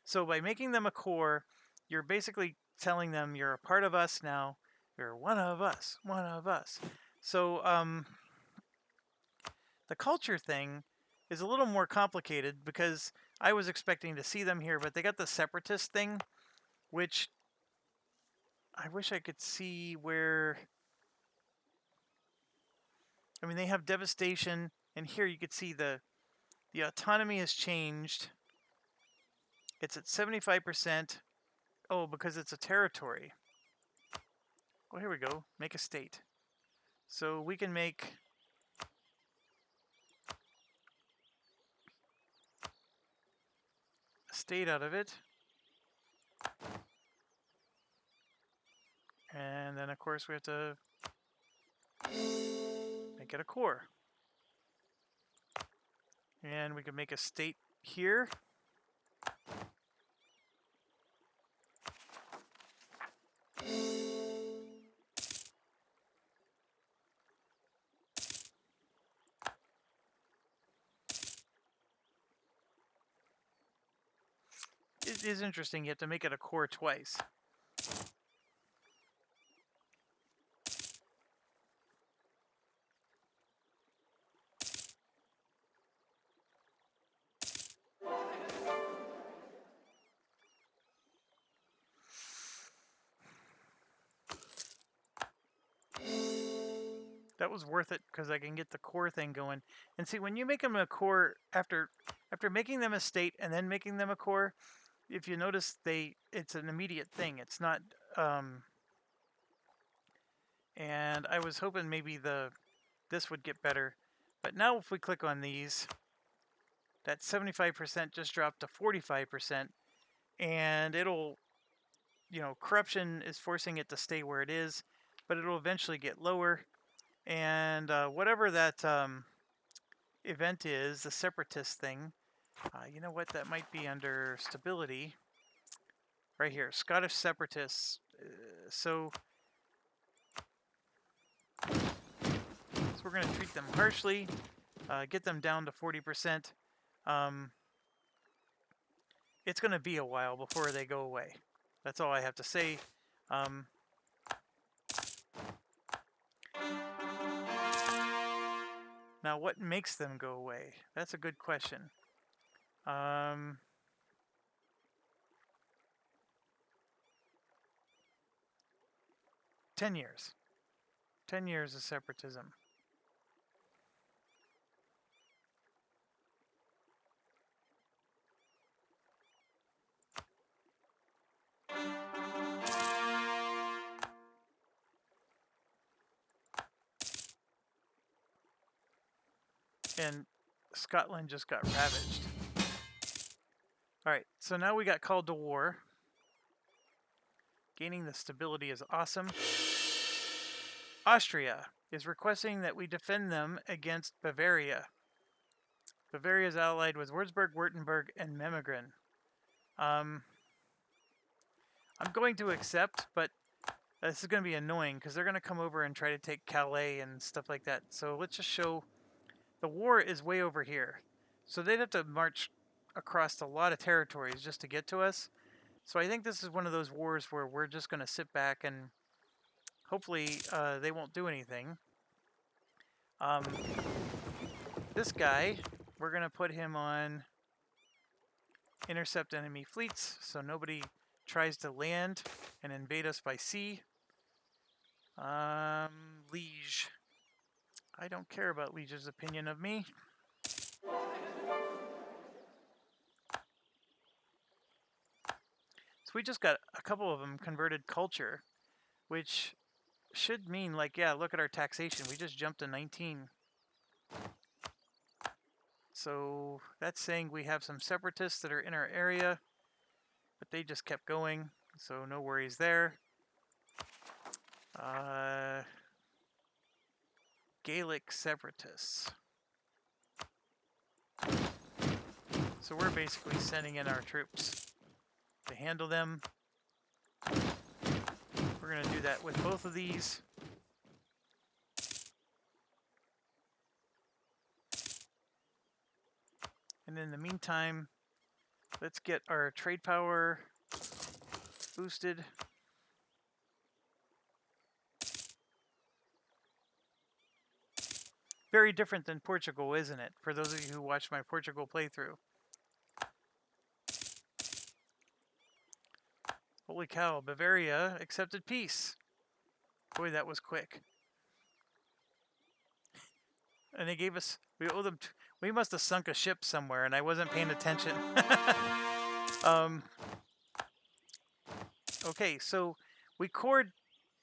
So by making them a core, you're basically telling them you're a part of us now. You're one of us, one of us. So the culture thing is a little more complicated because I was expecting to see them here, but they got the separatist thing, which I wish I could see where... I mean, they have devastation, and here you could see the autonomy has changed. It's at 75%. Oh, because it's a territory. Well, here we go. Make a state. So we can make... a state out of it. And then, of course, we have to make it a core. And we can make a state here. It is interesting you have to make it a core twice. That was worth it because I can get the core thing going. And see, when you make them a core after making them a state and then making them a core, if you notice, it's an immediate thing. It's not. And I was hoping maybe this would get better, but now if we click on these, that 75% just dropped to 45%, and it'll, corruption is forcing it to stay where it is, but it'll eventually get lower. And whatever that event is, the separatist thing, you know what, that might be under stability. Right here, Scottish separatists. So we're going to treat them harshly, get them down to 40%. It's going to be a while before they go away. That's all I have to say. Now, what makes them go away? That's a good question. 10 years. 10 years of separatism. And Scotland just got ravaged. Alright, so now we got called to war. Gaining the stability is awesome. Austria is requesting that we defend them against Bavaria. Bavaria is allied with Würzburg, Württemberg, and Memmingen. I'm going to accept, but this is going to be annoying because they're going to come over and try to take Calais and stuff like that. So let's just show the war is way over here. So they'd have to march across a lot of territories just to get to us. So I think this is one of those wars where we're just going to sit back and hopefully they won't do anything. This guy, we're going to put him on intercept enemy fleets so nobody tries to land and invade us by sea. Liege. I don't care about Liege's opinion of me. So we just got a couple of them converted culture, which should mean, like, yeah, look at our taxation. We just jumped to 19. So that's saying we have some separatists that are in our area, but they just kept going, so no worries there. Gaelic separatists. So we're basically sending in our troops to handle them. We're going to do that with both of these. And in the meantime, let's get our trade power boosted. Very different than Portugal, isn't it? For those of you who watched my Portugal playthrough. Holy cow, Bavaria accepted peace. Boy, that was quick. And they gave us, we owe them, we must have sunk a ship somewhere and I wasn't paying attention. Okay, so we cored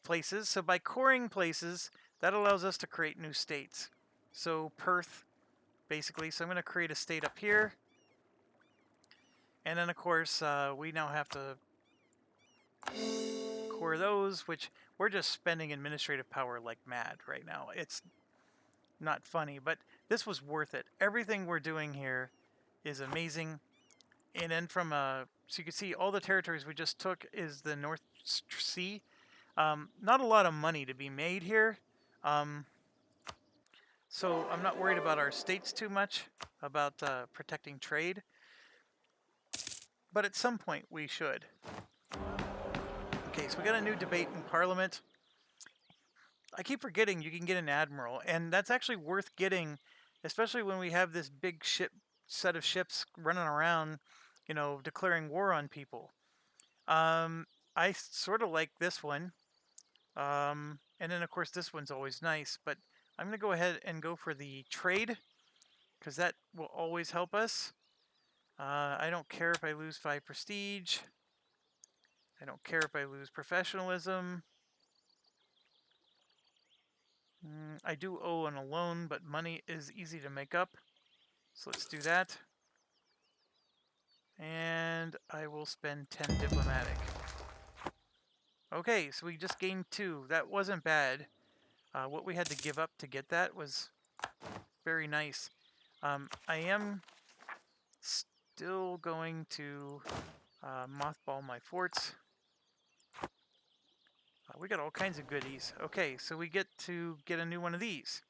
places. So by coring places, that allows us to create new states. So Perth, basically. So I'm going to create a state up here. And then, of course, we now have to core those, which we're just spending administrative power like mad right now. not funny, but this was worth it. Everything we're doing here is amazing. And then from so you can see all the territories we just took is the North Sea. Not a lot of money to be made here. So I'm not worried about our states too much, about protecting trade. But at some point we should. Okay, so we got a new debate in Parliament. I keep forgetting you can get an admiral, and that's actually worth getting, especially when we have this big set of ships running around, declaring war on people. I sort of like this one. And then, of course, this one's always nice, but I'm going to go ahead and go for the trade, because that will always help us. I don't care if I lose 5 prestige. I don't care if I lose professionalism. I do owe on a loan, but money is easy to make up. So let's do that. And I will spend 10 diplomatic. Okay, so we just gained 2. That wasn't bad. What we had to give up to get that was very nice. I am still going to mothball my forts. We got all kinds of goodies. Okay, so we get to get a new one of these.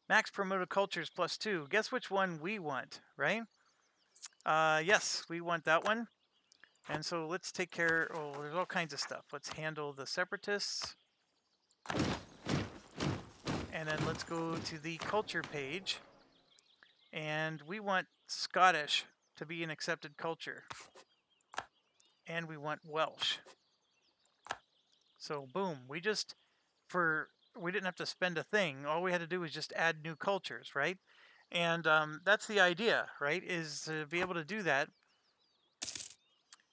Max promoted cultures +2. Guess which one we want, right? Yes, we want that one. And so let's take care. Oh, there's all kinds of stuff. Let's handle the separatists. And then let's go to the culture page. And we want Scottish to be an accepted culture. And we want Welsh. So boom, we didn't have to spend a thing. All we had to do was just add new cultures, right? And that's the idea, right? Is to be able to do that.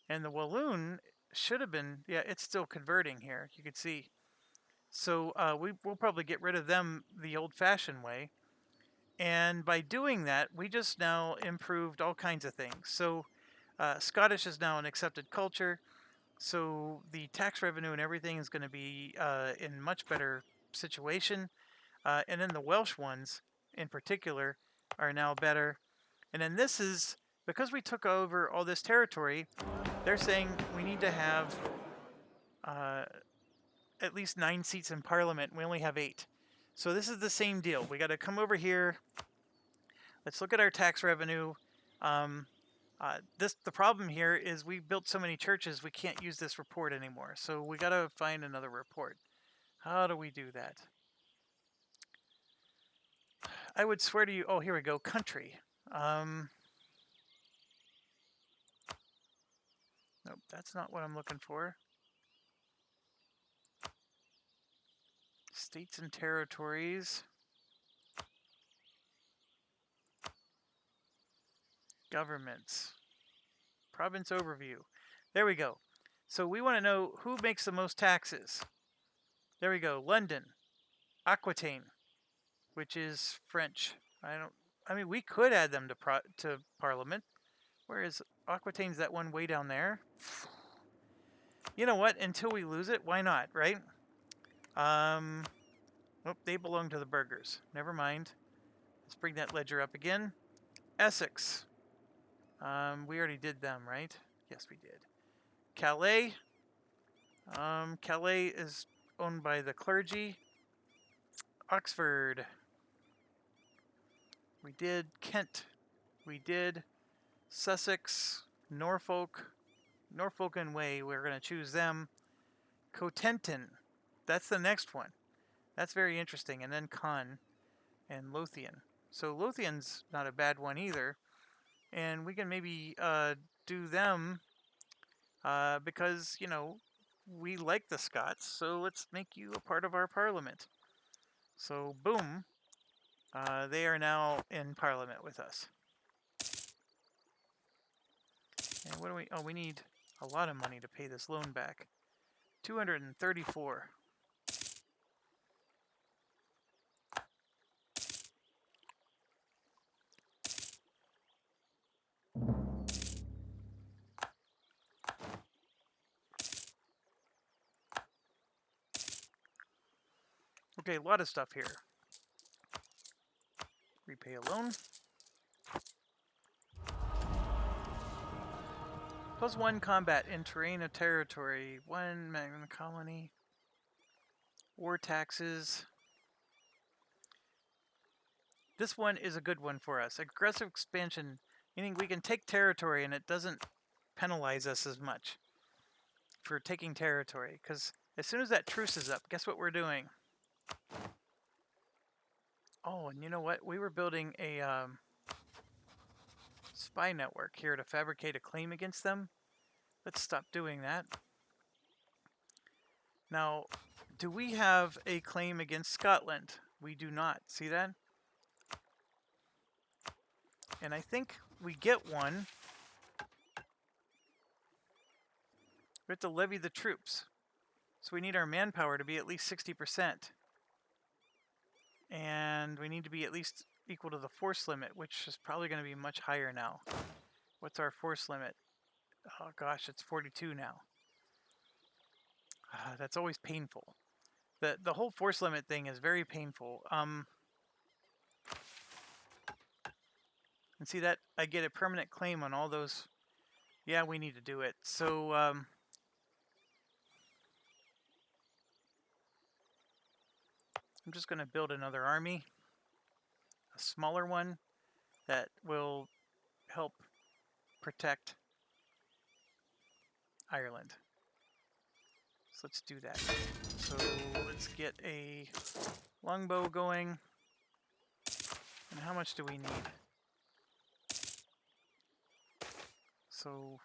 And the Walloon should have been, yeah, it's still converting here. You can see. So we'll probably get rid of them the old-fashioned way. And by doing that, we just now improved all kinds of things. So Scottish is now an accepted culture. So the tax revenue and everything is going to be in much better situation. And then the Welsh ones in particular are now better. And then this is, because we took over all this territory, they're saying we need to have at least 9 seats in Parliament. We only have 8. So this is the same deal. We got to come over here. Let's look at our tax revenue. The problem here is we built so many churches we can't use this report anymore. So we got to find another report. How do we do that? I would swear to you. Oh, here we go. Country. Nope, that's not what I'm looking for. States and territories. Governments. Province overview. There we go. So we want to know who makes the most taxes. There we go. London. Aquitaine, which is French. I mean, we could add them to Parliament. Where is Aquitaine's that one way down there? You know what? Until we lose it, why not, right? Oh, they belong to the burghers. Never mind. Let's bring that ledger up again. Essex. We already did them, right? Yes, we did. Calais. Calais is owned by the clergy. Oxford. We did Kent. We did Sussex, Norfolk. Norfolk and Way, we're going to choose them. Cotentin. That's the next one. That's very interesting. And then Caen and Lothian. So Lothian's not a bad one either. And we can maybe do them because, we like the Scots. So let's make you a part of our parliament. So boom. They are now in parliament with us. And what do we... Oh, we need a lot of money to pay this loan back. 234. Okay, a lot of stuff here. Repay a loan. +1 combat in terrain of territory. 1 magna colony. War taxes. This one is a good one for us. Aggressive expansion, meaning we can take territory and it doesn't penalize us as much for taking territory. Because as soon as that truce is up, guess what we're doing? Oh, and you know what? We were building a spy network here to fabricate a claim against them. Let's stop doing that. Now, do we have a claim against Scotland? We do not. See that? And I think we get one. We have to levy the troops. So we need our manpower to be at least 60%. And we need to be at least equal to the force limit, which is probably going to be much higher now. What's our force limit? Oh gosh, it's 42 now. That's always painful. The whole force limit thing is very painful. And see that I get a permanent claim on all those. Yeah, we need to do it. So I'm just going to build another army, a smaller one that will help protect Ireland. So let's do that. So let's get a longbow going. And how much do we need? So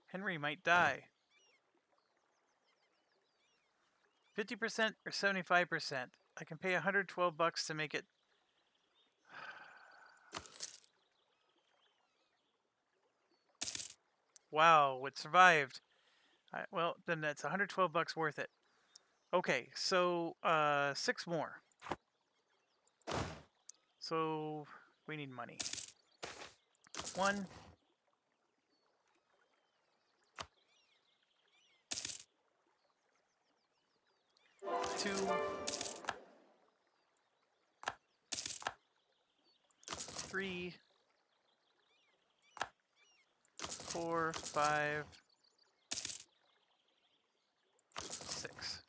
Henry might die. 50% or 75%. I can pay $112 to make it. Wow, it survived. Well, then that's $112 worth it. Okay, so 6 more. So we need money. 1. 2. 3. 4, 5, 6.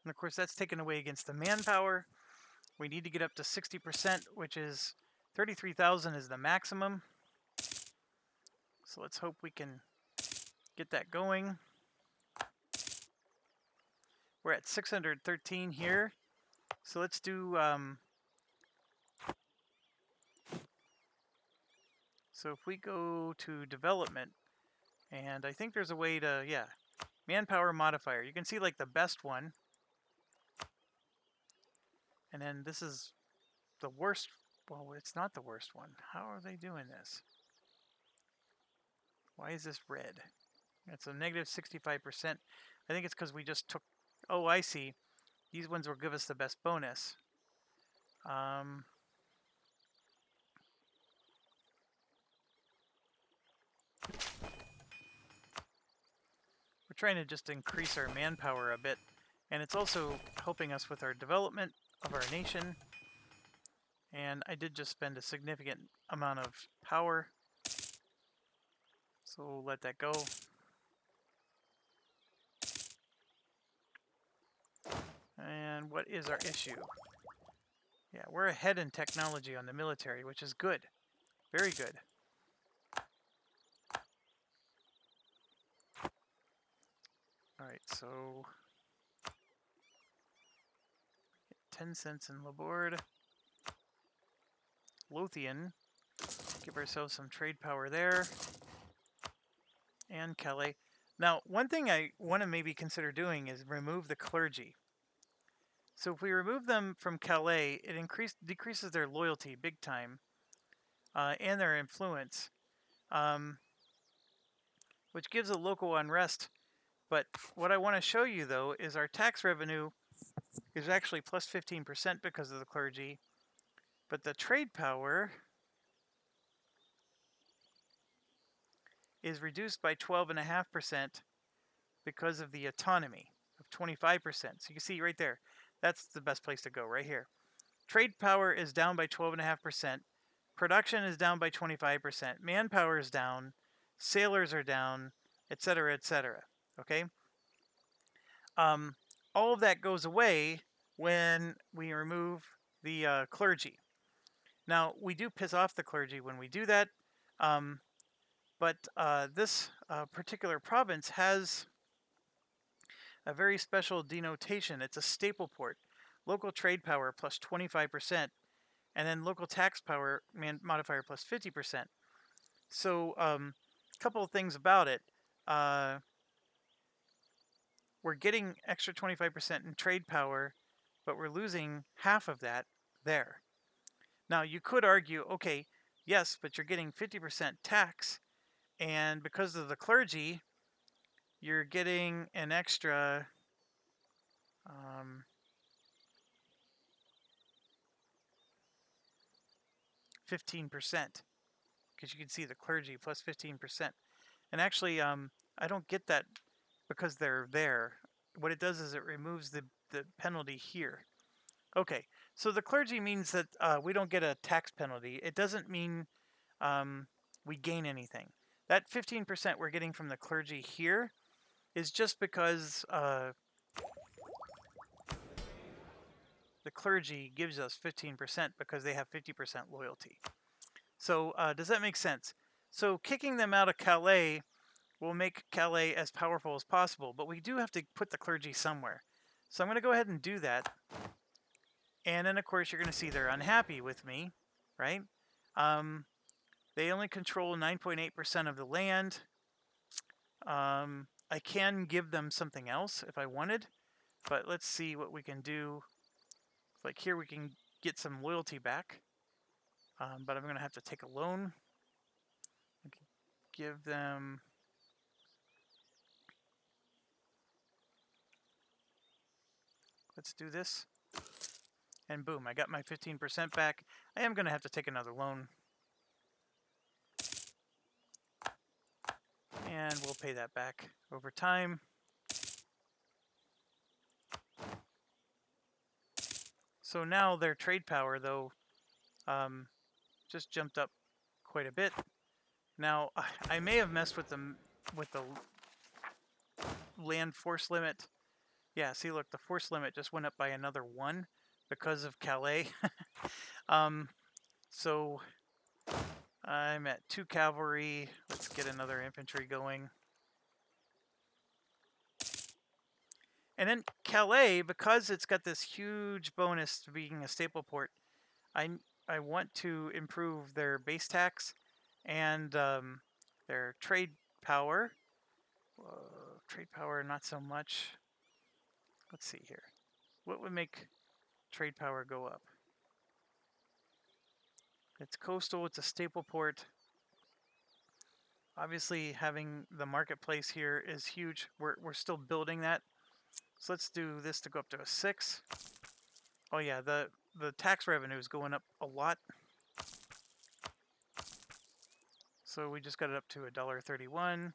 And of course that's taken away against the manpower. We need to get up to 60%, which is 33,000 is the maximum. So let's hope we can get that going. We're at 613 here. So let's do so if we go to development, and I think there's a way to, yeah, manpower modifier. You can see like the best one. And then this is the worst. Well, it's not the worst one. How are they doing this? Why is this red? It's a negative 65%. I think it's because we just took... Oh, I see. These ones will give us the best bonus. We're trying to just increase our manpower a bit. And it's also helping us with our development of our nation. And I did just spend a significant amount of power. So we'll let that go. And what is our issue? Yeah, we're ahead in technology on the military, which is good. Very good. Alright, so 10 cents in Laborde. Lothian. Give ourselves some trade power there. And Calais. Now, one thing I want to maybe consider doing is remove the clergy. So if we remove them from Calais, it decreases their loyalty big time, and their influence, which gives a local unrest. But what I want to show you, though, is our tax revenue is actually plus 15% because of the clergy, but the trade power is reduced by 12.5% because of the autonomy of 25%. So you can see right there, that's the best place to go right here. Trade power is down by 12.5%. Production is down by 25%. Manpower is down. Sailors are down, etc., etc. Okay? All of that goes away when we remove the clergy. Now, we do piss off the clergy when we do that, but this particular province has a very special denotation. It's a staple port. Local trade power plus 25%, and then local tax power modifier plus 50%. So, a couple of things about it. We're getting extra 25% in trade power, but we're losing half of that there. Now, you could argue, okay, yes, but you're getting 50% tax, and because of the clergy, you're getting an extra 15%, because you can see the clergy plus 15%. And actually, I don't get that because they're there. What it does is it removes the penalty here. Okay, so the clergy means that we don't get a tax penalty. It doesn't mean we gain anything. That 15% we're getting from the clergy here is just because the clergy gives us 15% because they have 50% loyalty. So does that make sense? So kicking them out of Calais will make Calais as powerful as possible, but we do have to put the clergy somewhere. So I'm going to go ahead and do that. And then, of course, you're going to see they're unhappy with me, right? They only control 9.8% of the land. I can give them something else if I wanted, but let's see what we can do. Like here, we can get some loyalty back, but I'm going to have to take a loan. I can give them... Let's do this. And boom, I got my 15% back. I am going to have to take another loan. And we'll pay that back over time. So now their trade power, though, just jumped up quite a bit. Now, I may have messed with the land force limit. Yeah, see, look, the force limit just went up by another 1 because of Calais. So I'm at 2 cavalry. Let's get another infantry going. And then Calais, because it's got this huge bonus to being a staple port, I want to improve their base tax and their trade power. Trade power, not so much. Let's see here. What would make trade power go up? It's coastal, it's a staple port. Obviously, having the marketplace here is huge. We're still building that. So let's do this to go up to a 6. Oh yeah, the tax revenue is going up a lot. So we just got it up to $1.31.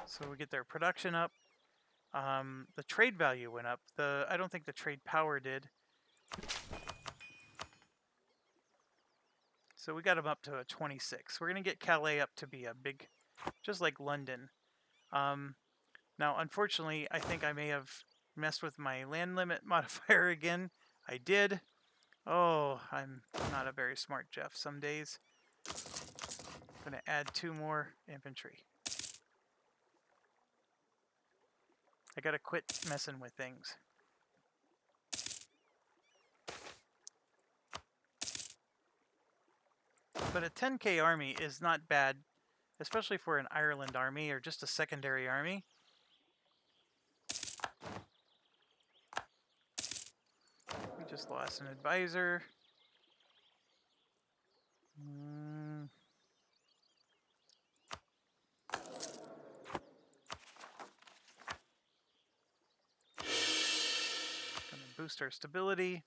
So we get their production up. The trade value went up. I don't think the trade power did. So we got them up to a 26. We're going to get Calais up to be a big, just like London. Now, unfortunately, I think I may have messed with my land limit modifier again. I did. Oh, I'm not a very smart Jeff some days. I'm going to add 2 more infantry. I got to quit messing with things. But a 10k army is not bad, especially for an Ireland army or just a secondary army. We just lost an advisor. Gonna boost our stability.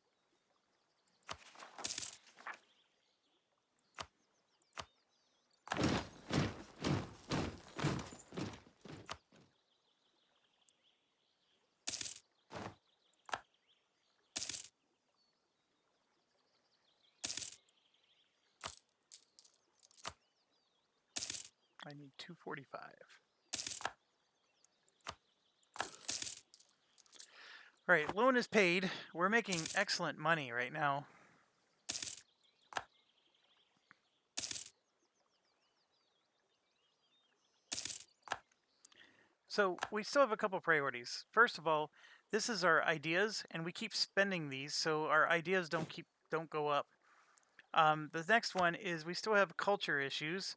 I need 245. All right, loan is paid. We're making excellent money right now. So we still have a couple priorities. First of all, this is our ideas, and we keep spending these, so our ideas don't go up. The next one is we still have culture issues,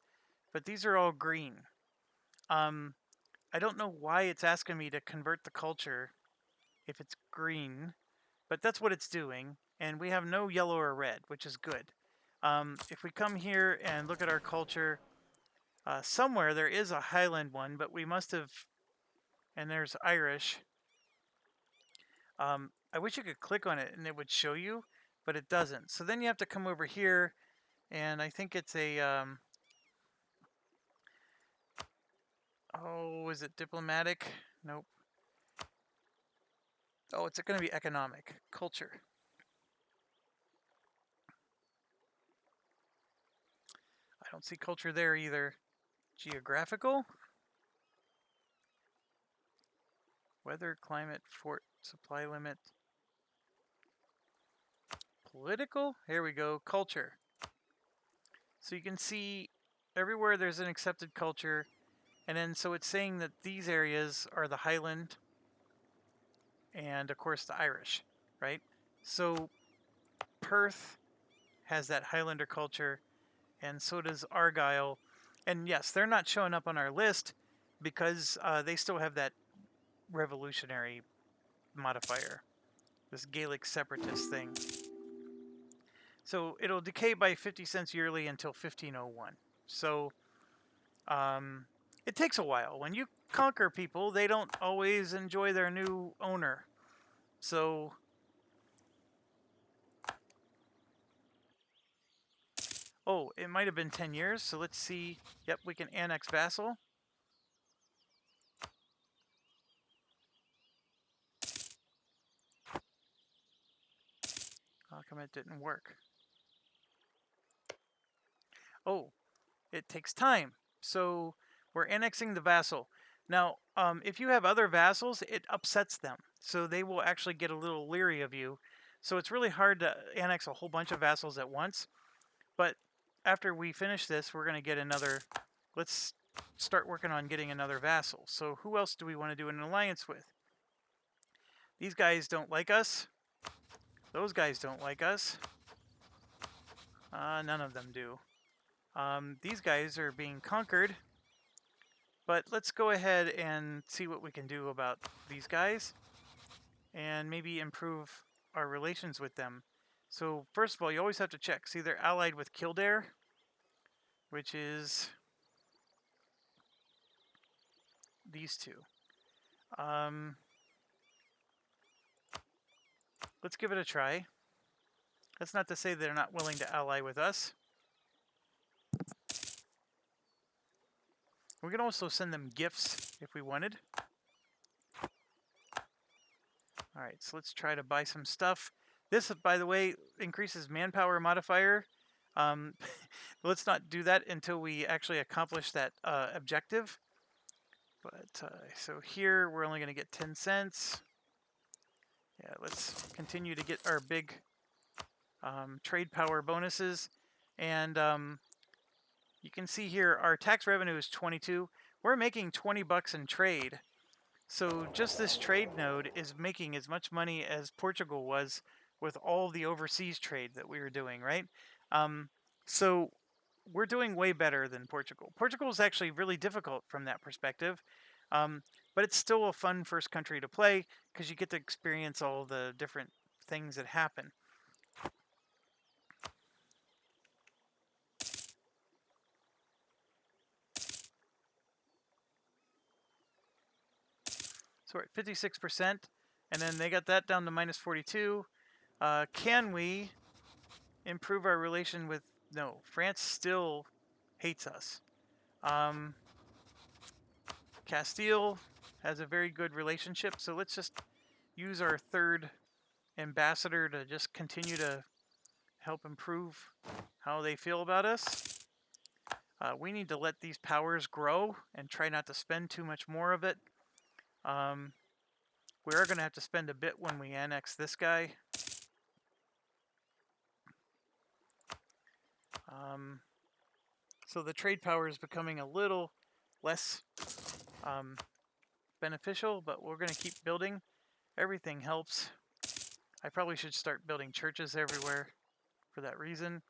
but these are all green. I don't know why it's asking me to convert the culture if it's green, but that's what it's doing, and we have no yellow or red, which is good. If we come here and look at our culture, somewhere there is a Highland one, but we must have, and there's Irish. I wish you could click on it and it would show you, but it doesn't. So then you have to come over here, and I think it's a, oh, is it diplomatic? Nope. Oh, it's going to be economic. Culture. I don't see culture there either. Geographical? Weather, climate, fort, supply limit. Political? Here we go. Culture. So you can see everywhere there's an accepted culture, and then so it's saying that these areas are the Highland and of course the Irish, right? So Perth has that Highlander culture, and so does Argyll. And yes, they're not showing up on our list because they still have that revolutionary modifier, this Gaelic separatist thing. So it'll decay by 50 cents yearly until 1501. So it takes a while. When you conquer people, they don't always enjoy their new owner. So oh, it might have been 10 years. So let's see. Yep, we can annex vassal. How come it didn't work? Oh, it takes time. So we're annexing the vassal. Now, if you have other vassals, it upsets them. So they will actually get a little leery of you. So it's really hard to annex a whole bunch of vassals at once. But after we finish this, we're going to get another. Let's start working on getting another vassal. So who else do we want to do an alliance with? These guys don't like us. Those guys don't like us. None of them do. These guys are being conquered. But let's go ahead and see what we can do about these guys and maybe improve our relations with them. So first of all, you always have to check. See, they're allied with Kildare, which is these two. Let's give it a try. That's not to say they're not willing to ally with us. We can also send them gifts if we wanted. All right, so let's try to buy some stuff. This, by the way, increases manpower modifier. Let's not do that until we actually accomplish that objective. But so here we're only going to get 10 cents. Yeah, let's continue to get our big trade power bonuses. And you can see here our tax revenue is 22. We're making 20 bucks in trade. So just this trade node is making as much money as Portugal was with all the overseas trade that we were doing, right? So we're doing way better than Portugal. Portugal is actually really difficult from that perspective, but it's still a fun first country to play because you get to experience all the different things that happen. So we're at 56%, and then they got that down to minus 42. Can we improve our relation with... No, France still hates us. Castile has a very good relationship, so let's just use our third ambassador to just continue to help improve how they feel about us. We need to let these powers grow and try not to spend too much more of it. We are going to have to spend a bit when we annex this guy. So the trade power is becoming a little less beneficial, but we're going to keep building. Everything helps. I probably should start building churches everywhere for that reason.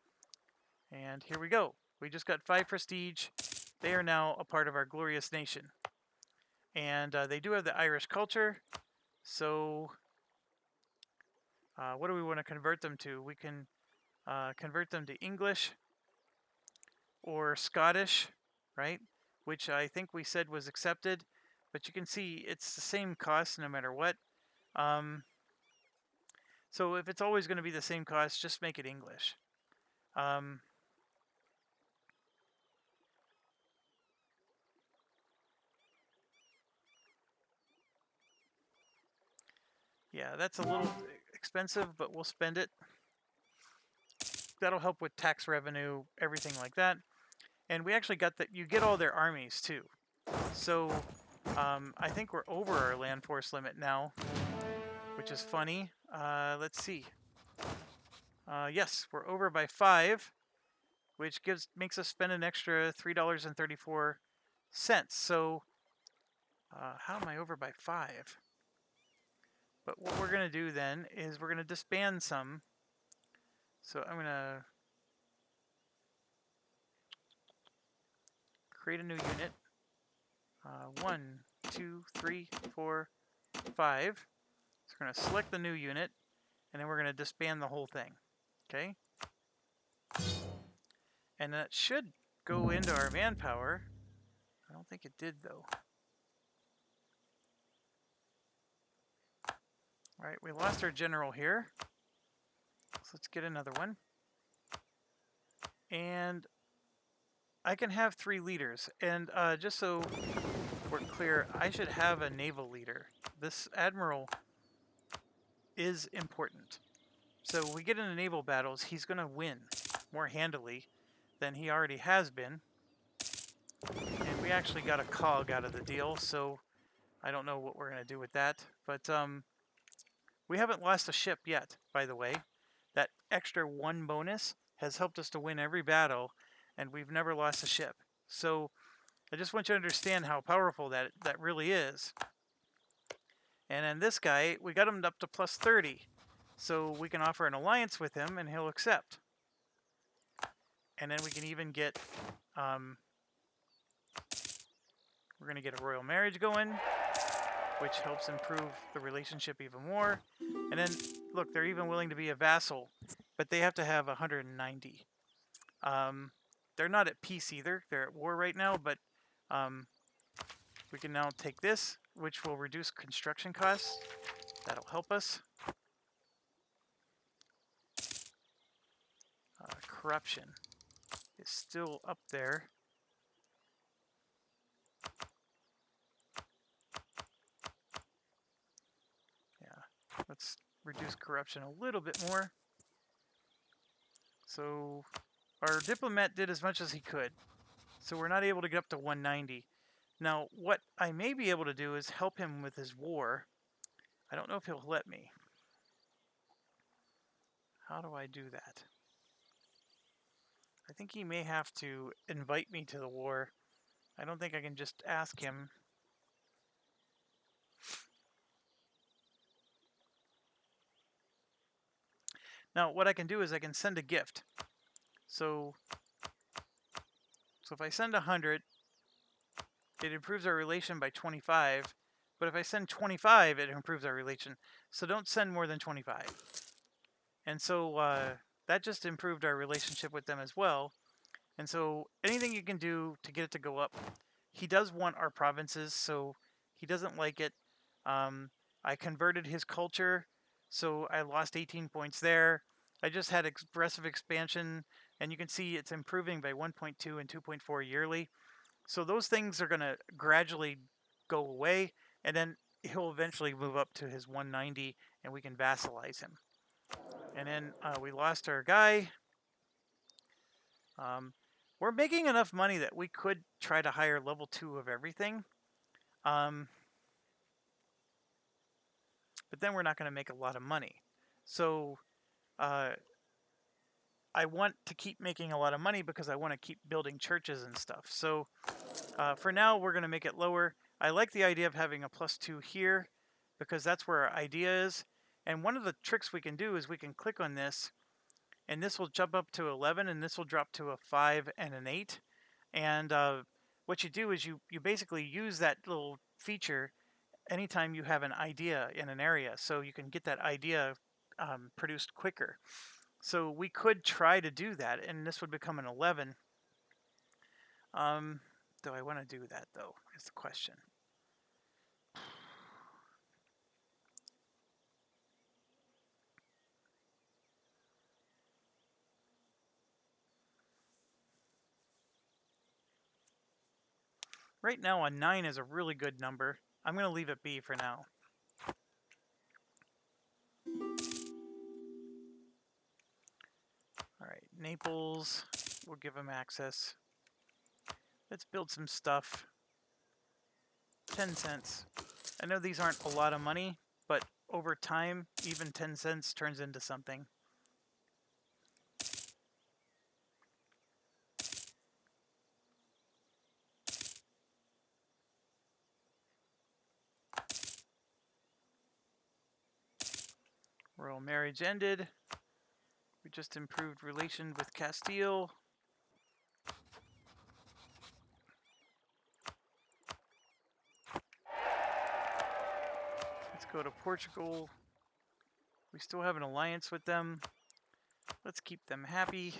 And here we go. We just got 5 prestige. They are now a part of our glorious nation. And they do have the Irish culture. So what do we want to convert them to? We can convert them to English or Scottish, right? Which I think we said was accepted. But you can see it's the same cost no matter what. So if it's always going to be the same cost, just make it English. Yeah, that's a little expensive, but we'll spend it. That'll help with tax revenue, everything like that. And we actually got that. You get all their armies too. So I think we're over our land force limit now, which is funny. Let's see. Yes, we're over by 5, which makes us spend an extra $3.34. So how am I over by 5? But what we're going to do then is we're going to disband some. So I'm going to create a new unit. 1, 2, 3, 4, 5. So we're going to select the new unit, and then we're going to disband the whole thing. Okay? And that should go into our manpower. I don't think it did, though. All right, we lost our general here. So let's get another one. And I can have 3 leaders. And just so we're clear, I should have a naval leader. This admiral is important. So we get into naval battles, he's going to win more handily than he already has been. And we actually got a cog out of the deal, so I don't know what we're going to do with that. But we haven't lost a ship yet, by the way. That extra 1 bonus has helped us to win every battle, and we've never lost a ship. So I just want you to understand how powerful that really is. And then this guy, we got him up to plus 30. So we can offer an alliance with him, and he'll accept. And then we can even get, we're going to get a royal marriage going, which helps improve the relationship even more. And then, look, they're even willing to be a vassal, but they have to have 190. They're not at peace either. They're at war right now, but we can now take this, which will reduce construction costs. That'll help us. Corruption is still up there. Yeah, let's reduce corruption a little bit more. So our diplomat did as much as he could. So we're not able to get up to 190. Now, what I may be able to do is help him with his war. I don't know if he'll let me. How do I do that? I think he may have to invite me to the war. I don't think I can just ask him. Now, what I can do is I can send a gift. So if I send 100, it improves our relation by 25. But if I send 25, it improves our relation. So don't send more than 25. And so that just improved our relationship with them as well. And so anything you can do to get it to go up. He does want our provinces, so he doesn't like it. I converted his culture, so I lost 18 points there. I just had aggressive expansion, and you can see it's improving by 1.2 and 2.4 yearly. So those things are going to gradually go away, and then he'll eventually move up to his 190, and we can vassalize him. And then we lost our guy. We're making enough money that we could try to hire level 2 of everything. But then we're not going to make a lot of money. So I want to keep making a lot of money because I want to keep building churches and stuff. So for now, we're going to make it lower. I like the idea of having a +2 here because that's where our idea is. And one of the tricks we can do is we can click on this, and this will jump up to 11, and this will drop to a 5 and an 8. And what you do is you basically use that little feature anytime you have an idea in an area, so you can get that idea produced quicker. So we could try to do that, and this would become an 11. Do I want to do that, though, is the question. Right now, a 9 is a really good number. I'm going to leave it be for now. All right, Naples, we'll give them access. Let's build some stuff. 10 cents. I know these aren't a lot of money, but over time, even 10 cents turns into something. Royal marriage ended. We just improved relations with Castile. Let's go to Portugal. We still have an alliance with them. Let's keep them happy.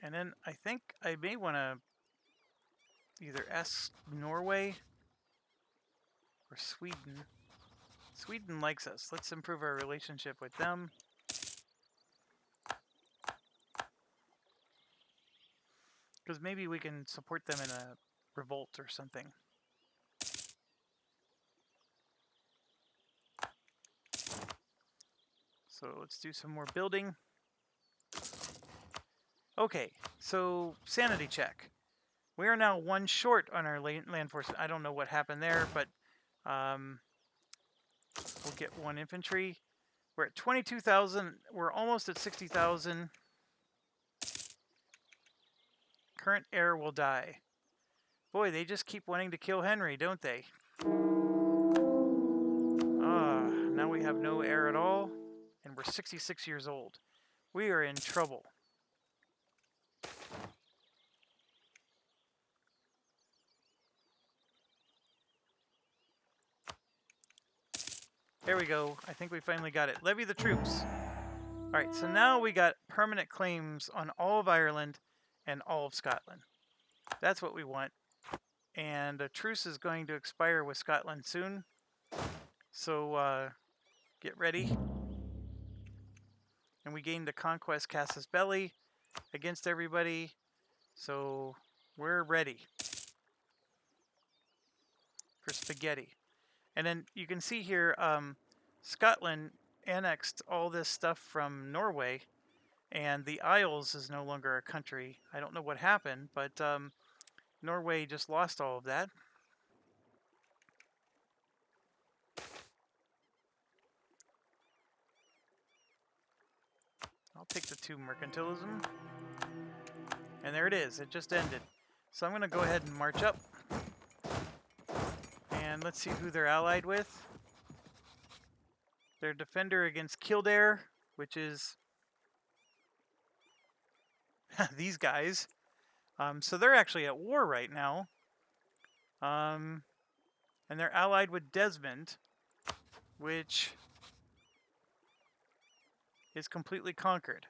And then I think I may want to either ask Norway or Sweden. Sweden likes us. Let's improve our relationship with them. Because maybe we can support them in a revolt or something. So let's do some more building. Okay, so sanity check. We are now 1 short on our land force. I don't know what happened there, but we'll get 1 infantry. We're at 22,000. We're almost at 60,000. Current heir will die. Boy, they just keep wanting to kill Henry, don't they? Now we have no heir at all, and we're 66 years old. We are in trouble. There we go. I think we finally got it. Levy the troops. All right, so now we got permanent claims on all of Ireland and all of Scotland. That's what we want. And a truce is going to expire with Scotland soon. So get ready. And we gained the conquest Casus Belli against everybody. So we're ready for spaghetti. And then you can see here, Scotland annexed all this stuff from Norway, and the Isles is no longer a country. I don't know what happened, but Norway just lost all of that. I'll take the 2 mercantilism. And there it is. It just ended. So I'm going to go ahead and march up. And let's see who they're allied with. They're defender against Kildare, which is these guys. So they're actually at war right now. And they're allied with Desmond, which is completely conquered.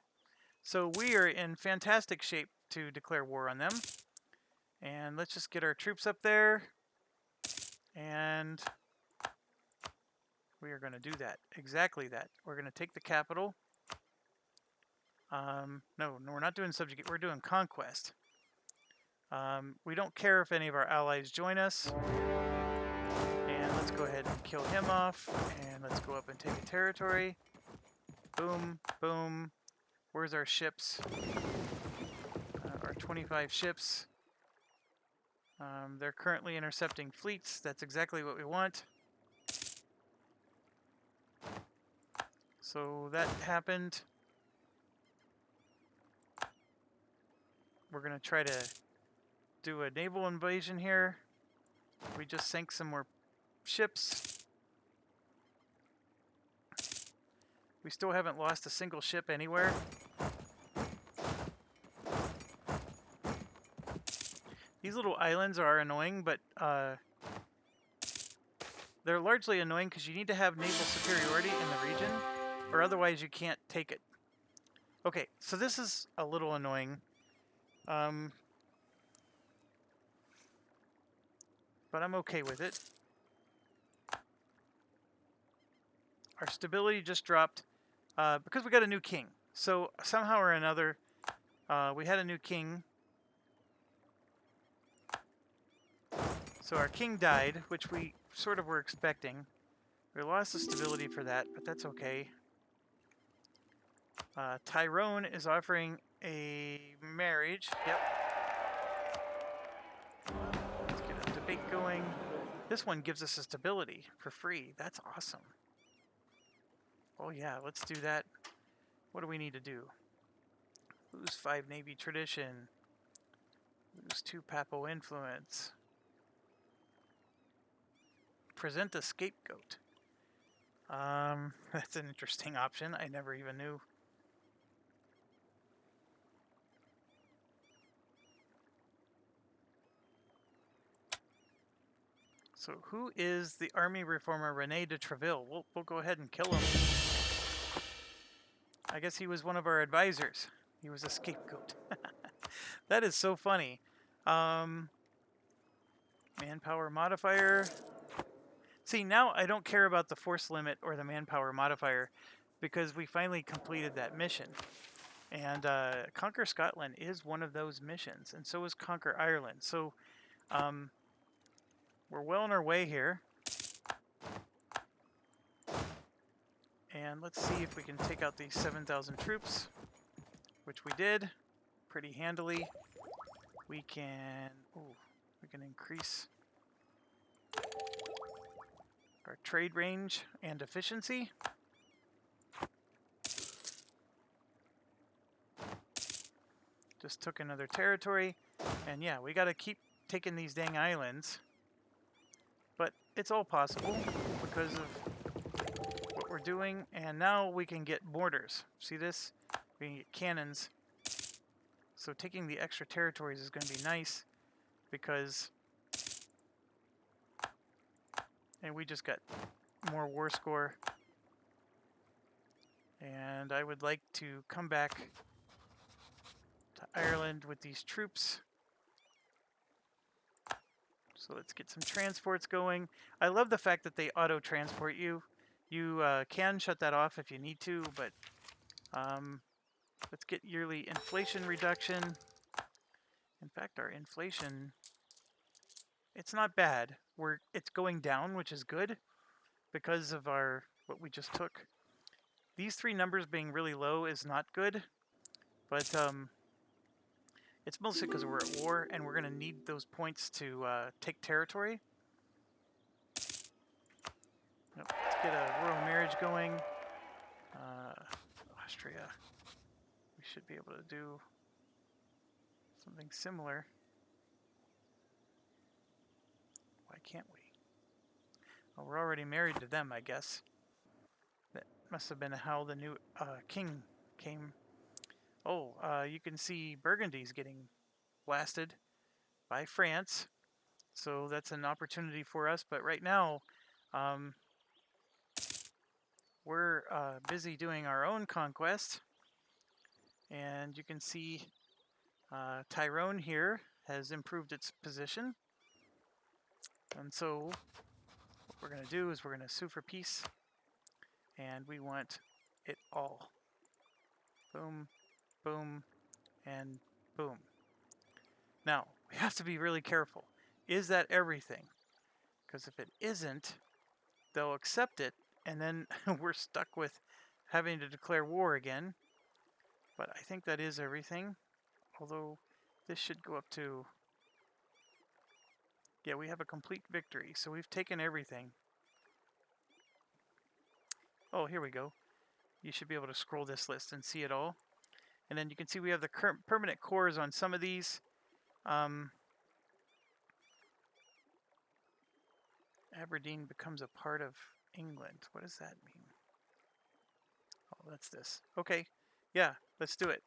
So we are in fantastic shape to declare war on them. And let's just get our troops up there. And we are going to do that. Exactly that. We're going to take the capital. No, we're not doing subjugate. We're doing conquest. We don't care if any of our allies join us. And let's go ahead and kill him off. And let's go up and take a territory. Boom, boom. Where's our ships? Our 25 ships. They're currently intercepting fleets. That's exactly what we want. So that happened. We're going to try to do a naval invasion here. We just sank some more ships. We still haven't lost a single ship anywhere. These little islands are annoying, but they're largely annoying because you need to have naval superiority in the region, or otherwise you can't take it. Okay, so this is a little annoying. But I'm okay with it. Our stability just dropped because we got a new king. So somehow or another, we had a new king. So our king died, which we sort of were expecting. We lost the stability for that, but that's okay. Tyrone is offering a marriage. Yep. Let's get a debate going. This one gives us a stability for free. That's awesome. Oh yeah, let's do that. What do we need to do? Lose 5 Navy tradition. Lose 2 Papal influence. Present a scapegoat. That's an interesting option. I never even knew. So who is the army reformer Rene de Treville? We'll go ahead and kill him. I guess he was one of our advisors. He was a scapegoat. That is so funny. Manpower modifier. See, now I don't care about the force limit or the manpower modifier because we finally completed that mission. And Conquer Scotland is one of those missions, and so is Conquer Ireland. So we're well on our way here. And let's see if we can take out these 7,000 troops, which we did pretty handily. We can increase our trade range and efficiency. Just took another territory, and yeah, we got to keep taking these dang islands. But it's all possible because of what we're doing, and now we can get borders. See this? We can get cannons. So taking the extra territories is going to be nice because, and we just got more war score. And I would like to come back to Ireland with these troops. So let's get some transports going. I love the fact that they auto-transport you. You can shut that off if you need to, but let's get yearly inflation reduction. In fact, our inflation, it's not bad. It's going down, which is good because of what we just took. These 3 numbers being really low is not good, but it's mostly because we're at war and we're going to need those points to take territory. Let's get a royal marriage going. Austria. We should be able to do something similar. Why can't we? Well, we're already married to them, I guess. That must have been how the new king came. Oh, you can see Burgundy's getting blasted by France. So that's an opportunity for us. But right now, we're busy doing our own conquest. And you can see Tyrone here has improved its position. And so what we're going to do is we're going to sue for peace. And we want it all. Boom, boom, and boom. Now, we have to be really careful. Is that everything? Because if it isn't, they'll accept it, and then we're stuck with having to declare war again. But I think that is everything. Although this should go up to... Yeah, we have a complete victory. So we've taken everything. Oh, here we go. You should be able to scroll this list and see it all. And then you can see we have the current permanent cores on some of these. Aberdeen becomes a part of England. What does that mean? Oh, that's this. Okay. Yeah, let's do it.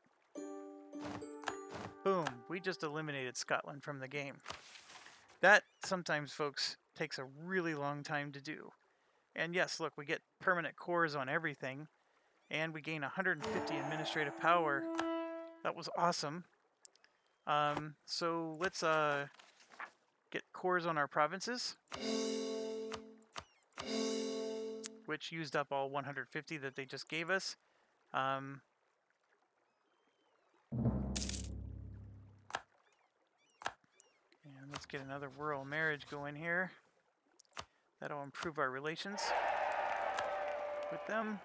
Boom. We just eliminated Scotland from the game. That sometimes, folks, takes a really long time to do. And yes, look, we get permanent cores on everything. And we gain 150 administrative power. That was awesome. So let's get cores on our provinces, which used up all 150 that they just gave us. And let's get another rural marriage going here. That'll improve our relations with them.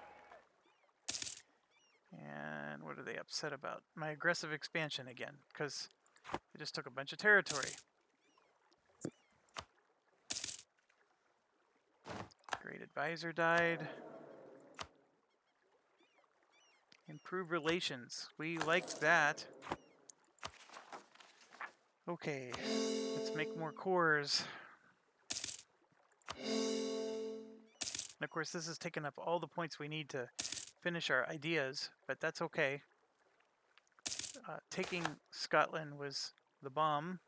And what are they upset about? My aggressive expansion again, because they just took a bunch of territory. Great advisor died. Improve relations. We liked that. Okay, let's make more cores. And of course, this has taken up all the points we need to finish our ideas, but that's okay. Taking Scotland was the bomb.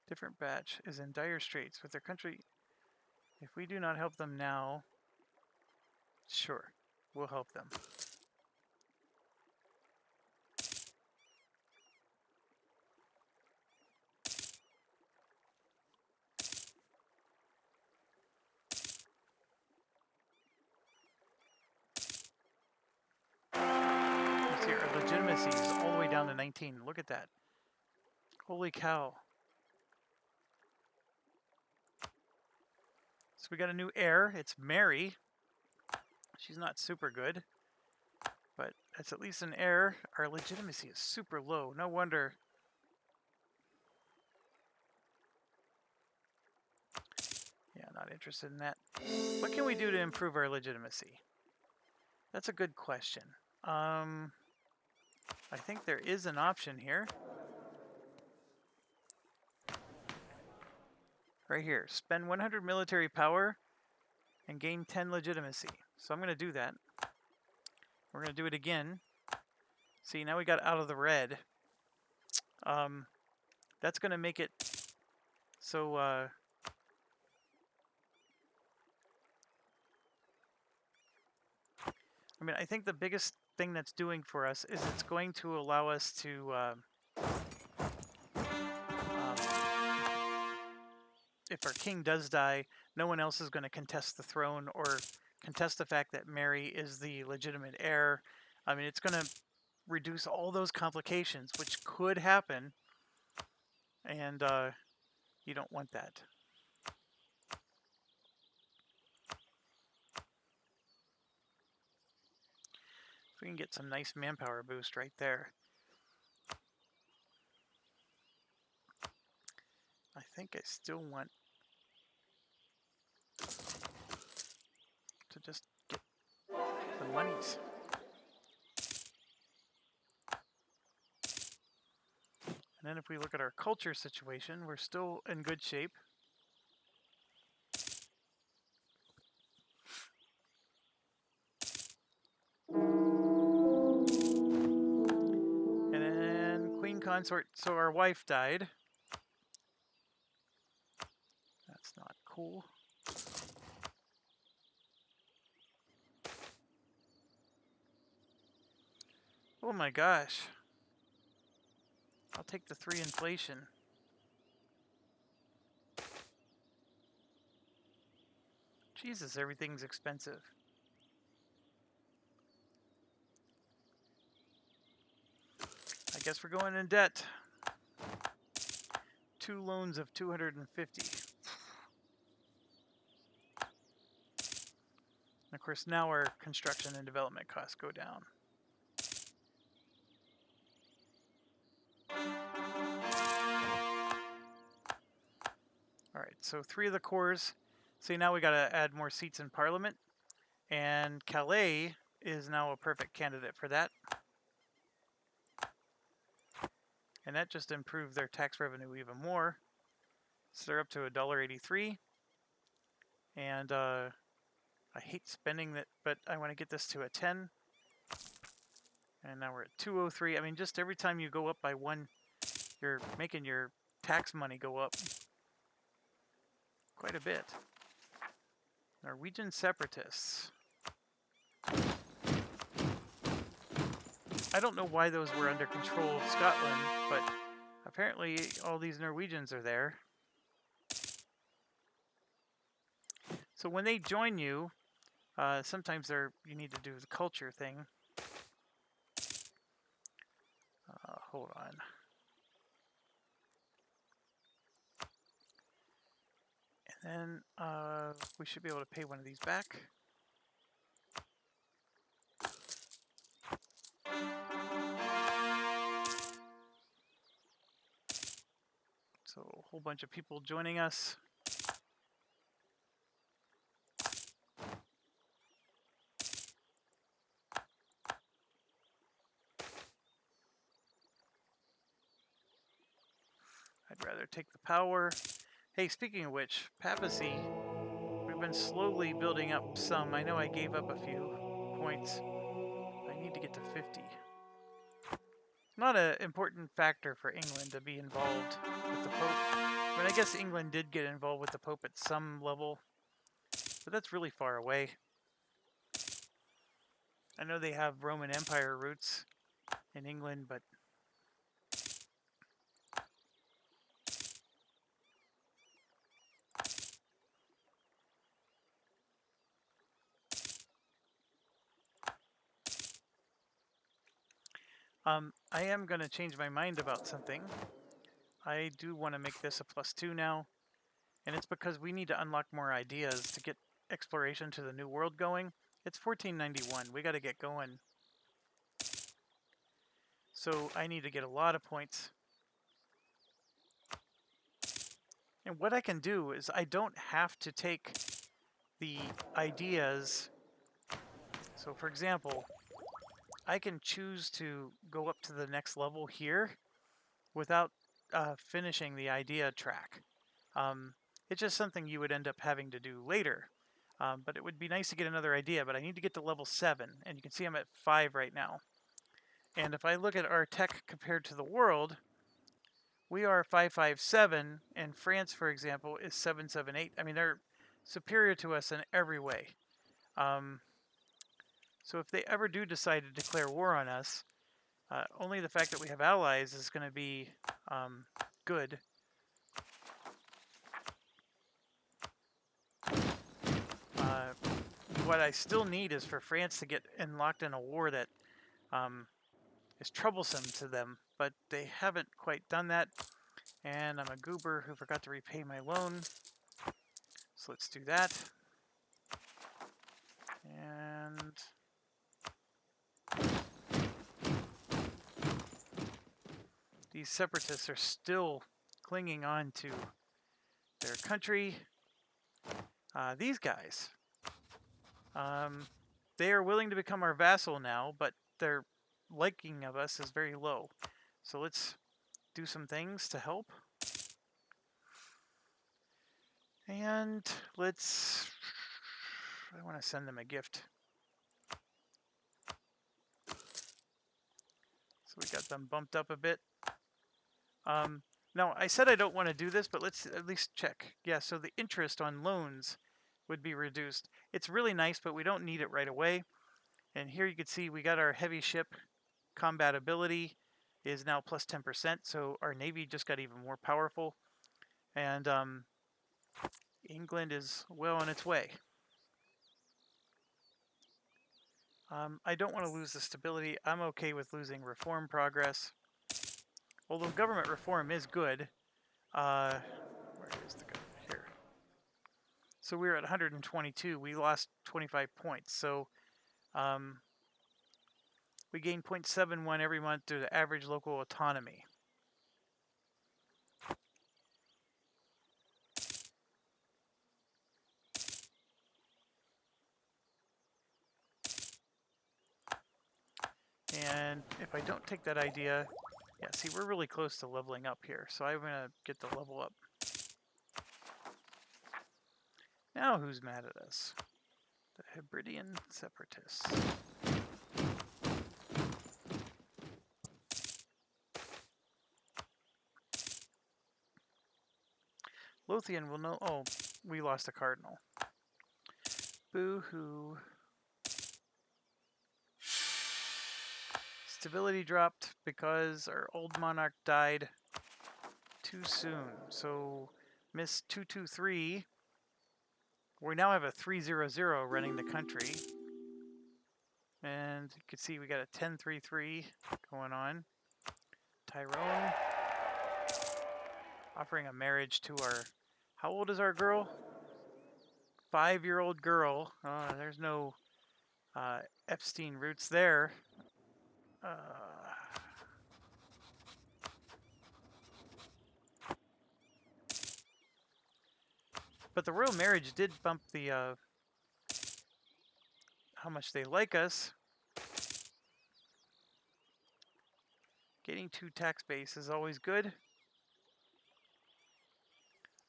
Different batch is in dire straits with their country. If we do not help them now, sure, we'll help them. You see our legitimacy is all the way down to 19. Look at that. Holy cow. So we got a new heir. It's Mary. She's not super good, but that's at least an heir. Our legitimacy is super low. No wonder. Yeah, not interested in that. What can we do to improve our legitimacy? That's a good question. I think there is an option here. Right here. Spend 100 military power and gain 10 legitimacy. So I'm going to do that. We're going to do it again. See, now we got out of the red. That's going to make it so... I mean, I think the biggest thing that's doing for us is it's going to allow us to... if our king does die, no one else is going to contest the throne or contest the fact that Mary is the legitimate heir. I mean, it's going to reduce all those complications, which could happen, and you don't want that. If we can get some nice manpower boost right there. I think I still want to just get the monies. And then if we look at our culture situation, we're still in good shape. And then Queen Consort, so our wife died. That's not cool. Oh my gosh. I'll take the 3 inflation. Jesus, everything's expensive. I guess we're going in debt. 2 loans of 250. And of course, now our construction and development costs go down. All right, so 3 of the cores. See, now we got to add more seats in Parliament. And Calais is now a perfect candidate for that. And that just improved their tax revenue even more. So they're up to $1.83. And I hate spending that, but I want to get this to a 10. And now we're at 203. I mean, just every time you go up by 1, you're making your tax money go up quite a bit. Norwegian separatists. I don't know why those were under control of Scotland, but apparently all these Norwegians are there. So when they join you, sometimes you need to do the culture thing. Hold on. And then we should be able to pay one of these back. So a whole bunch of people joining us. I'd rather take the power. Hey, speaking of which, papacy, we've been slowly building up some. I know I gave up a few points. I need to get to 50. Not an important factor for England to be involved with the Pope. I mean, I guess England did get involved with the Pope at some level, but that's really far away. I know they have Roman Empire roots in England, but I am going to change my mind about something. I do want to make this a +2 now, and it's because we need to unlock more ideas to get exploration to the New World going. It's 1491. We got to get going. So I need to get a lot of points. And what I can do is I don't have to take the ideas. So for example, I can choose to go up to the next level here without finishing the idea track. It's just something you would end up having to do later. But it would be nice to get another idea, but I need to get to level 7, and you can see I'm at 5 right now. And if I look at our tech compared to the world, we are 557, and France, for example, is 778. I mean, they're superior to us in every way. So if they ever do decide to declare war on us, only the fact that we have allies is going to be good. What I still need is for France to get locked in a war that is troublesome to them, but they haven't quite done that. And I'm a goober who forgot to repay my loan. So let's do that. And these separatists are still clinging on to their country. These guys, they are willing to become our vassal now, but their liking of us is very low. So let's do some things to help. And I want to send them a gift. So we got them bumped up a bit. Now, I said I don't want to do this, but let's at least check. Yeah, so the interest on loans would be reduced. It's really nice, but we don't need it right away. And here you can see we got our heavy ship combat ability is now plus 10%, so our navy just got even more powerful. And England is well on its way. I don't want to lose the stability. I'm okay with losing reform progress. Although government reform is good, Where is the gun? Here. So we were at 122. We lost 25 points. So we gain 0.71 every month due to average local autonomy. And if I don't take that idea, yeah, see, we're really close to leveling up here. So I'm going to get the level up. Now who's mad at us? The Hebridean Separatists. Lothian will know. Oh, we lost a cardinal. Boo-hoo. Stability dropped because our old monarch died too soon. So, Miss 223. We now have a 300 running the country. And you can see we got a 1033 going on. Tyrone offering a marriage to our... How old is our girl? 5-year-old girl. There's no Epstein roots there. But the royal marriage did bump the how much they like us. Getting 2 tax base is always good.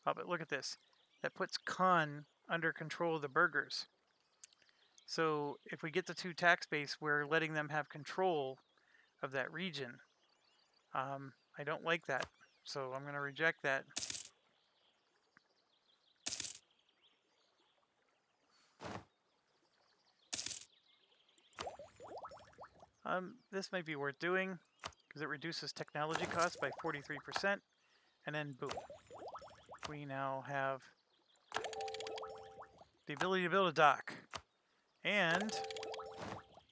Oh, but look at this. That puts Khan under control of the burghers. So if we get the 2 tax base, we're letting them have control of that region. I don't like that, so I'm going to reject that. This might be worth doing because it reduces technology costs by 43%, and then boom, we now have the ability to build a dock, and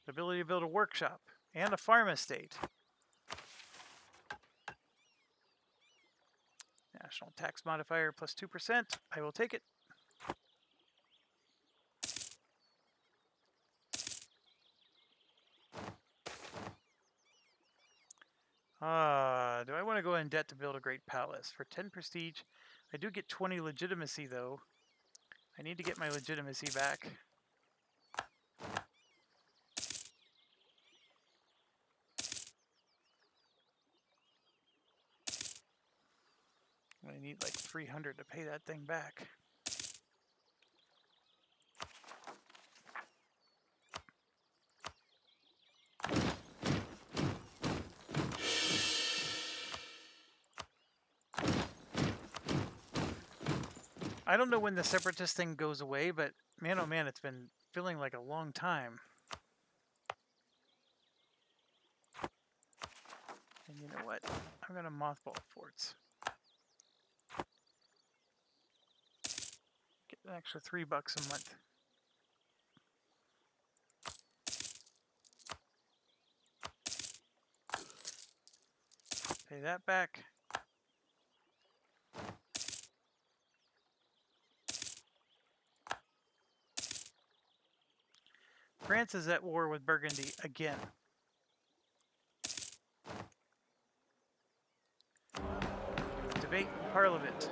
the ability to build a workshop, and a farm estate. National tax modifier plus 2%. I will take it. Do I want to go in debt to build a great palace? For 10 prestige, I do get 20 legitimacy, though. I need to get my legitimacy back. I need like 300 to pay that thing back. I don't know when the separatist thing goes away, but man, oh man, it's been feeling like a long time. And you know what? I'm going to mothball forts. Get an extra $3 a month. Pay that back. France is at war with Burgundy again. Debate in Parliament.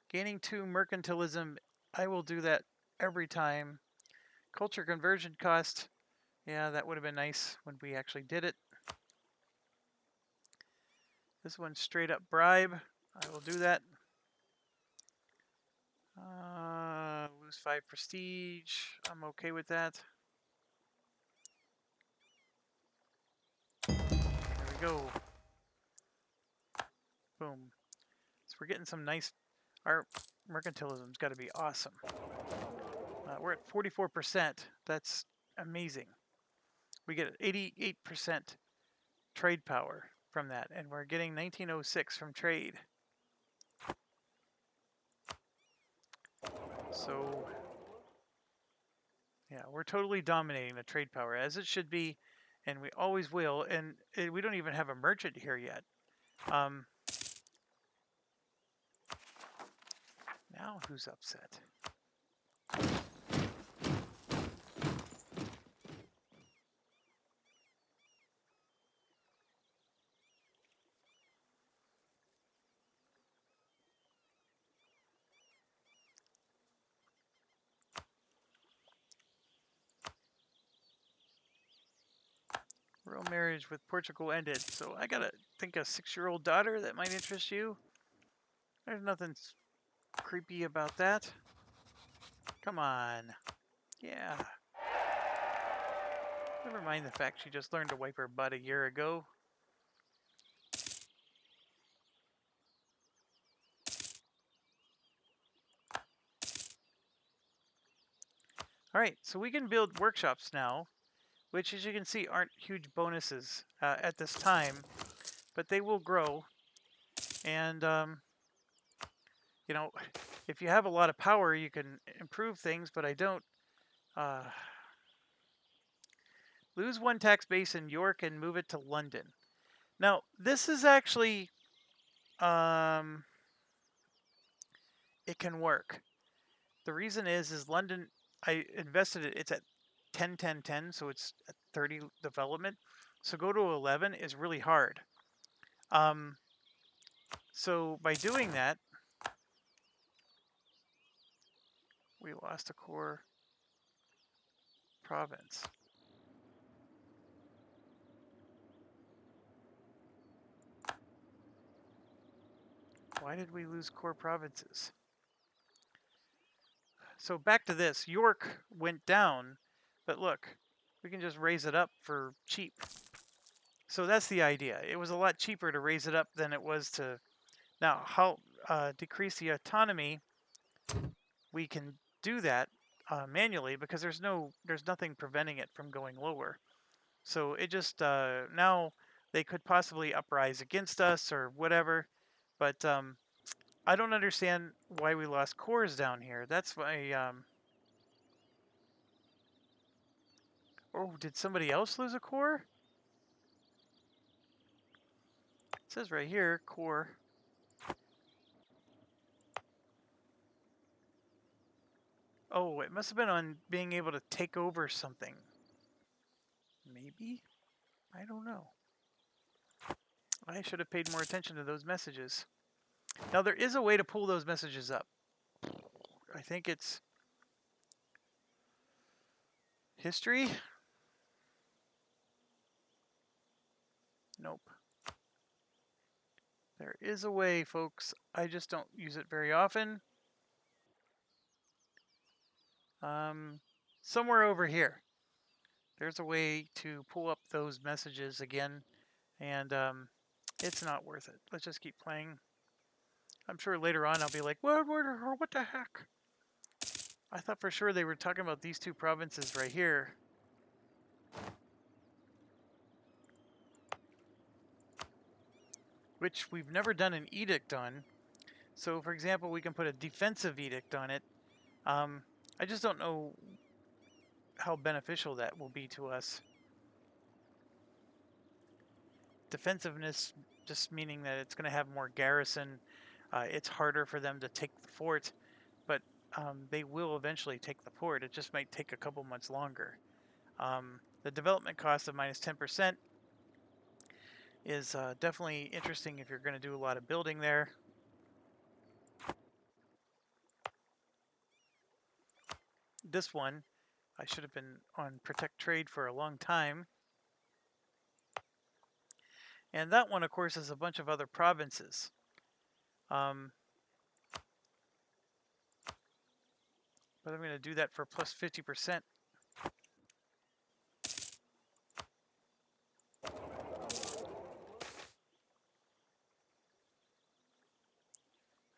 Gaining 2 mercantilism. I will do that every time. Culture conversion cost. Yeah, that would have been nice when we actually did it. This one's straight up bribe. I will do that. Lose 5 prestige. I'm okay with that. There we go. Boom. So we're getting some nice... Our mercantilism's got to be awesome. We're at 44%. That's amazing. We get 88% trade power from that, and we're getting 1906 from trade. So, yeah, we're totally dominating the trade power, as it should be, and we always will, and we don't even have a merchant here yet. Now who's upset? Royal marriage with Portugal ended. So I gotta think a 6-year-old daughter that might interest you. There's nothing creepy about that. Come on. Yeah. Never mind the fact she just learned to wipe her butt a year ago. Alright, so we can build workshops now, which as you can see aren't huge bonuses at this time, but they will grow. And, you know, if you have a lot of power, you can improve things, but I don't. Lose one tax base in York and move it to London. Now, this is actually, it can work. The reason is London, I invested it, it's at 10, 10, 10, so it's at 30 development. So go to 11 is really hard. So by doing that, we lost a core province. Why did we lose core provinces? So back to this, York went down, but look, we can just raise it up for cheap. So that's the idea. It was a lot cheaper to raise it up than it was to... Now, how decrease the autonomy, we can do that manually because there's nothing preventing it from going lower. So it just, now they could possibly uprise against us or whatever, but I don't understand why we lost cores down here. That's why, oh, did somebody else lose a core? It says right here, core. Oh, it must have been on being able to take over something. Maybe? I don't know. I should have paid more attention to those messages. Now, there is a way to pull those messages up. I think it's history. Nope. There is a way, folks. I just don't use it very often. Somewhere over here, there's a way to pull up those messages again, and it's not worth it. Let's just keep playing. I'm sure later on I'll be like, what the heck? I thought for sure they were talking about these two provinces right here. Which we've never done an edict on. So, for example, we can put a defensive edict on it. I just don't know how beneficial that will be to us. Defensiveness just meaning that it's going to have more garrison. It's harder for them to take the fort, but they will eventually take the port. It just might take a couple months longer. The development cost of minus 10% is definitely interesting if you're going to do a lot of building there. This one, I should have been on Protect Trade for a long time. And that one, of course, is a bunch of other provinces. But I'm going to do that for plus 50%.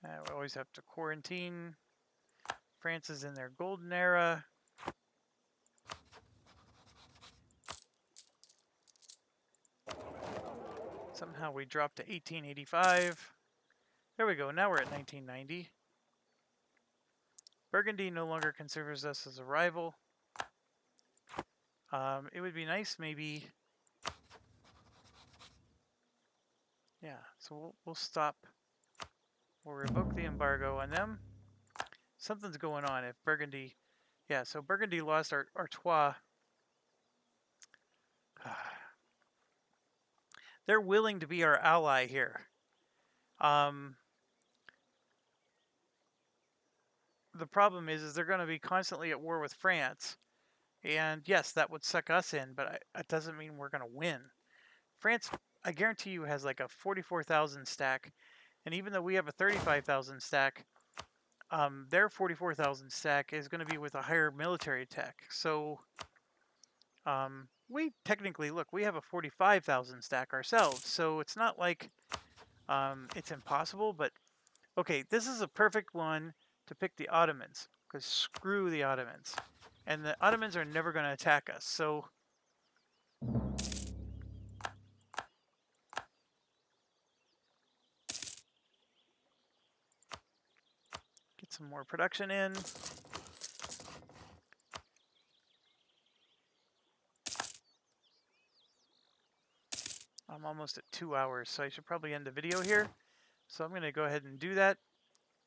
We always have to quarantine. France is in their golden era. Somehow we dropped to 1885. There we go. Now we're at 1990. Burgundy no longer considers us as a rival. It would be nice, maybe. Yeah, so we'll stop. We'll revoke the embargo on them. Something's going on if Burgundy... Yeah, so Burgundy lost Artois. They're willing to be our ally here. The problem is they're going to be constantly at war with France. And yes, that would suck us in, but that doesn't mean we're going to win. France, I guarantee you, has like a 44,000 stack. And even though we have a 35,000 stack, their 44,000 stack is going to be with a higher military attack. So we technically, look, we have a 45,000 stack ourselves. So it's not like it's impossible. But okay, this is a perfect one to pick the Ottomans, because screw the Ottomans. And the Ottomans are never going to attack us. So get some more production in. I'm almost at 2 hours, so I should probably end the video here. So I'm going to go ahead and do that.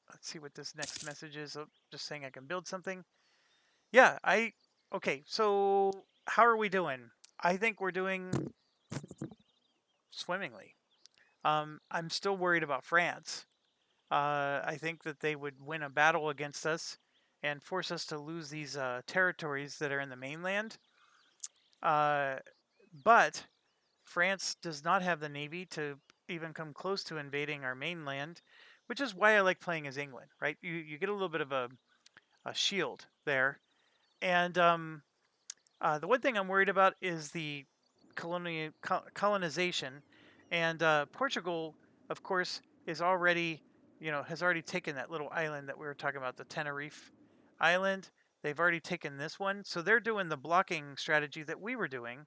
Let's see what this next message is. Oh, just saying I can build something. Yeah, okay, so how are we doing? I think we're doing swimmingly. I'm still worried about France. I think that they would win a battle against us and force us to lose these territories that are in the mainland. But France does not have the navy to even come close to invading our mainland, which is why I like playing as England, right? You get a little bit of a shield there. And the one thing I'm worried about is the colonization. And Portugal, of course, is already, has already taken that little island that we were talking about, the Tenerife Island. They've already taken this one. So they're doing the blocking strategy that we were doing.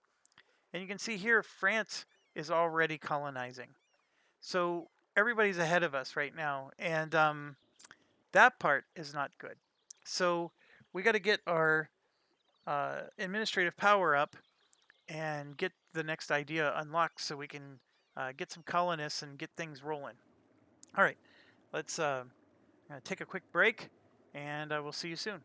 And you can see here, France is already colonizing. So everybody's ahead of us right now. And that part is not good. So we got to get our administrative power up and get the next idea unlocked so we can get some colonists and get things rolling. All right, let's take a quick break, and we'll see you soon.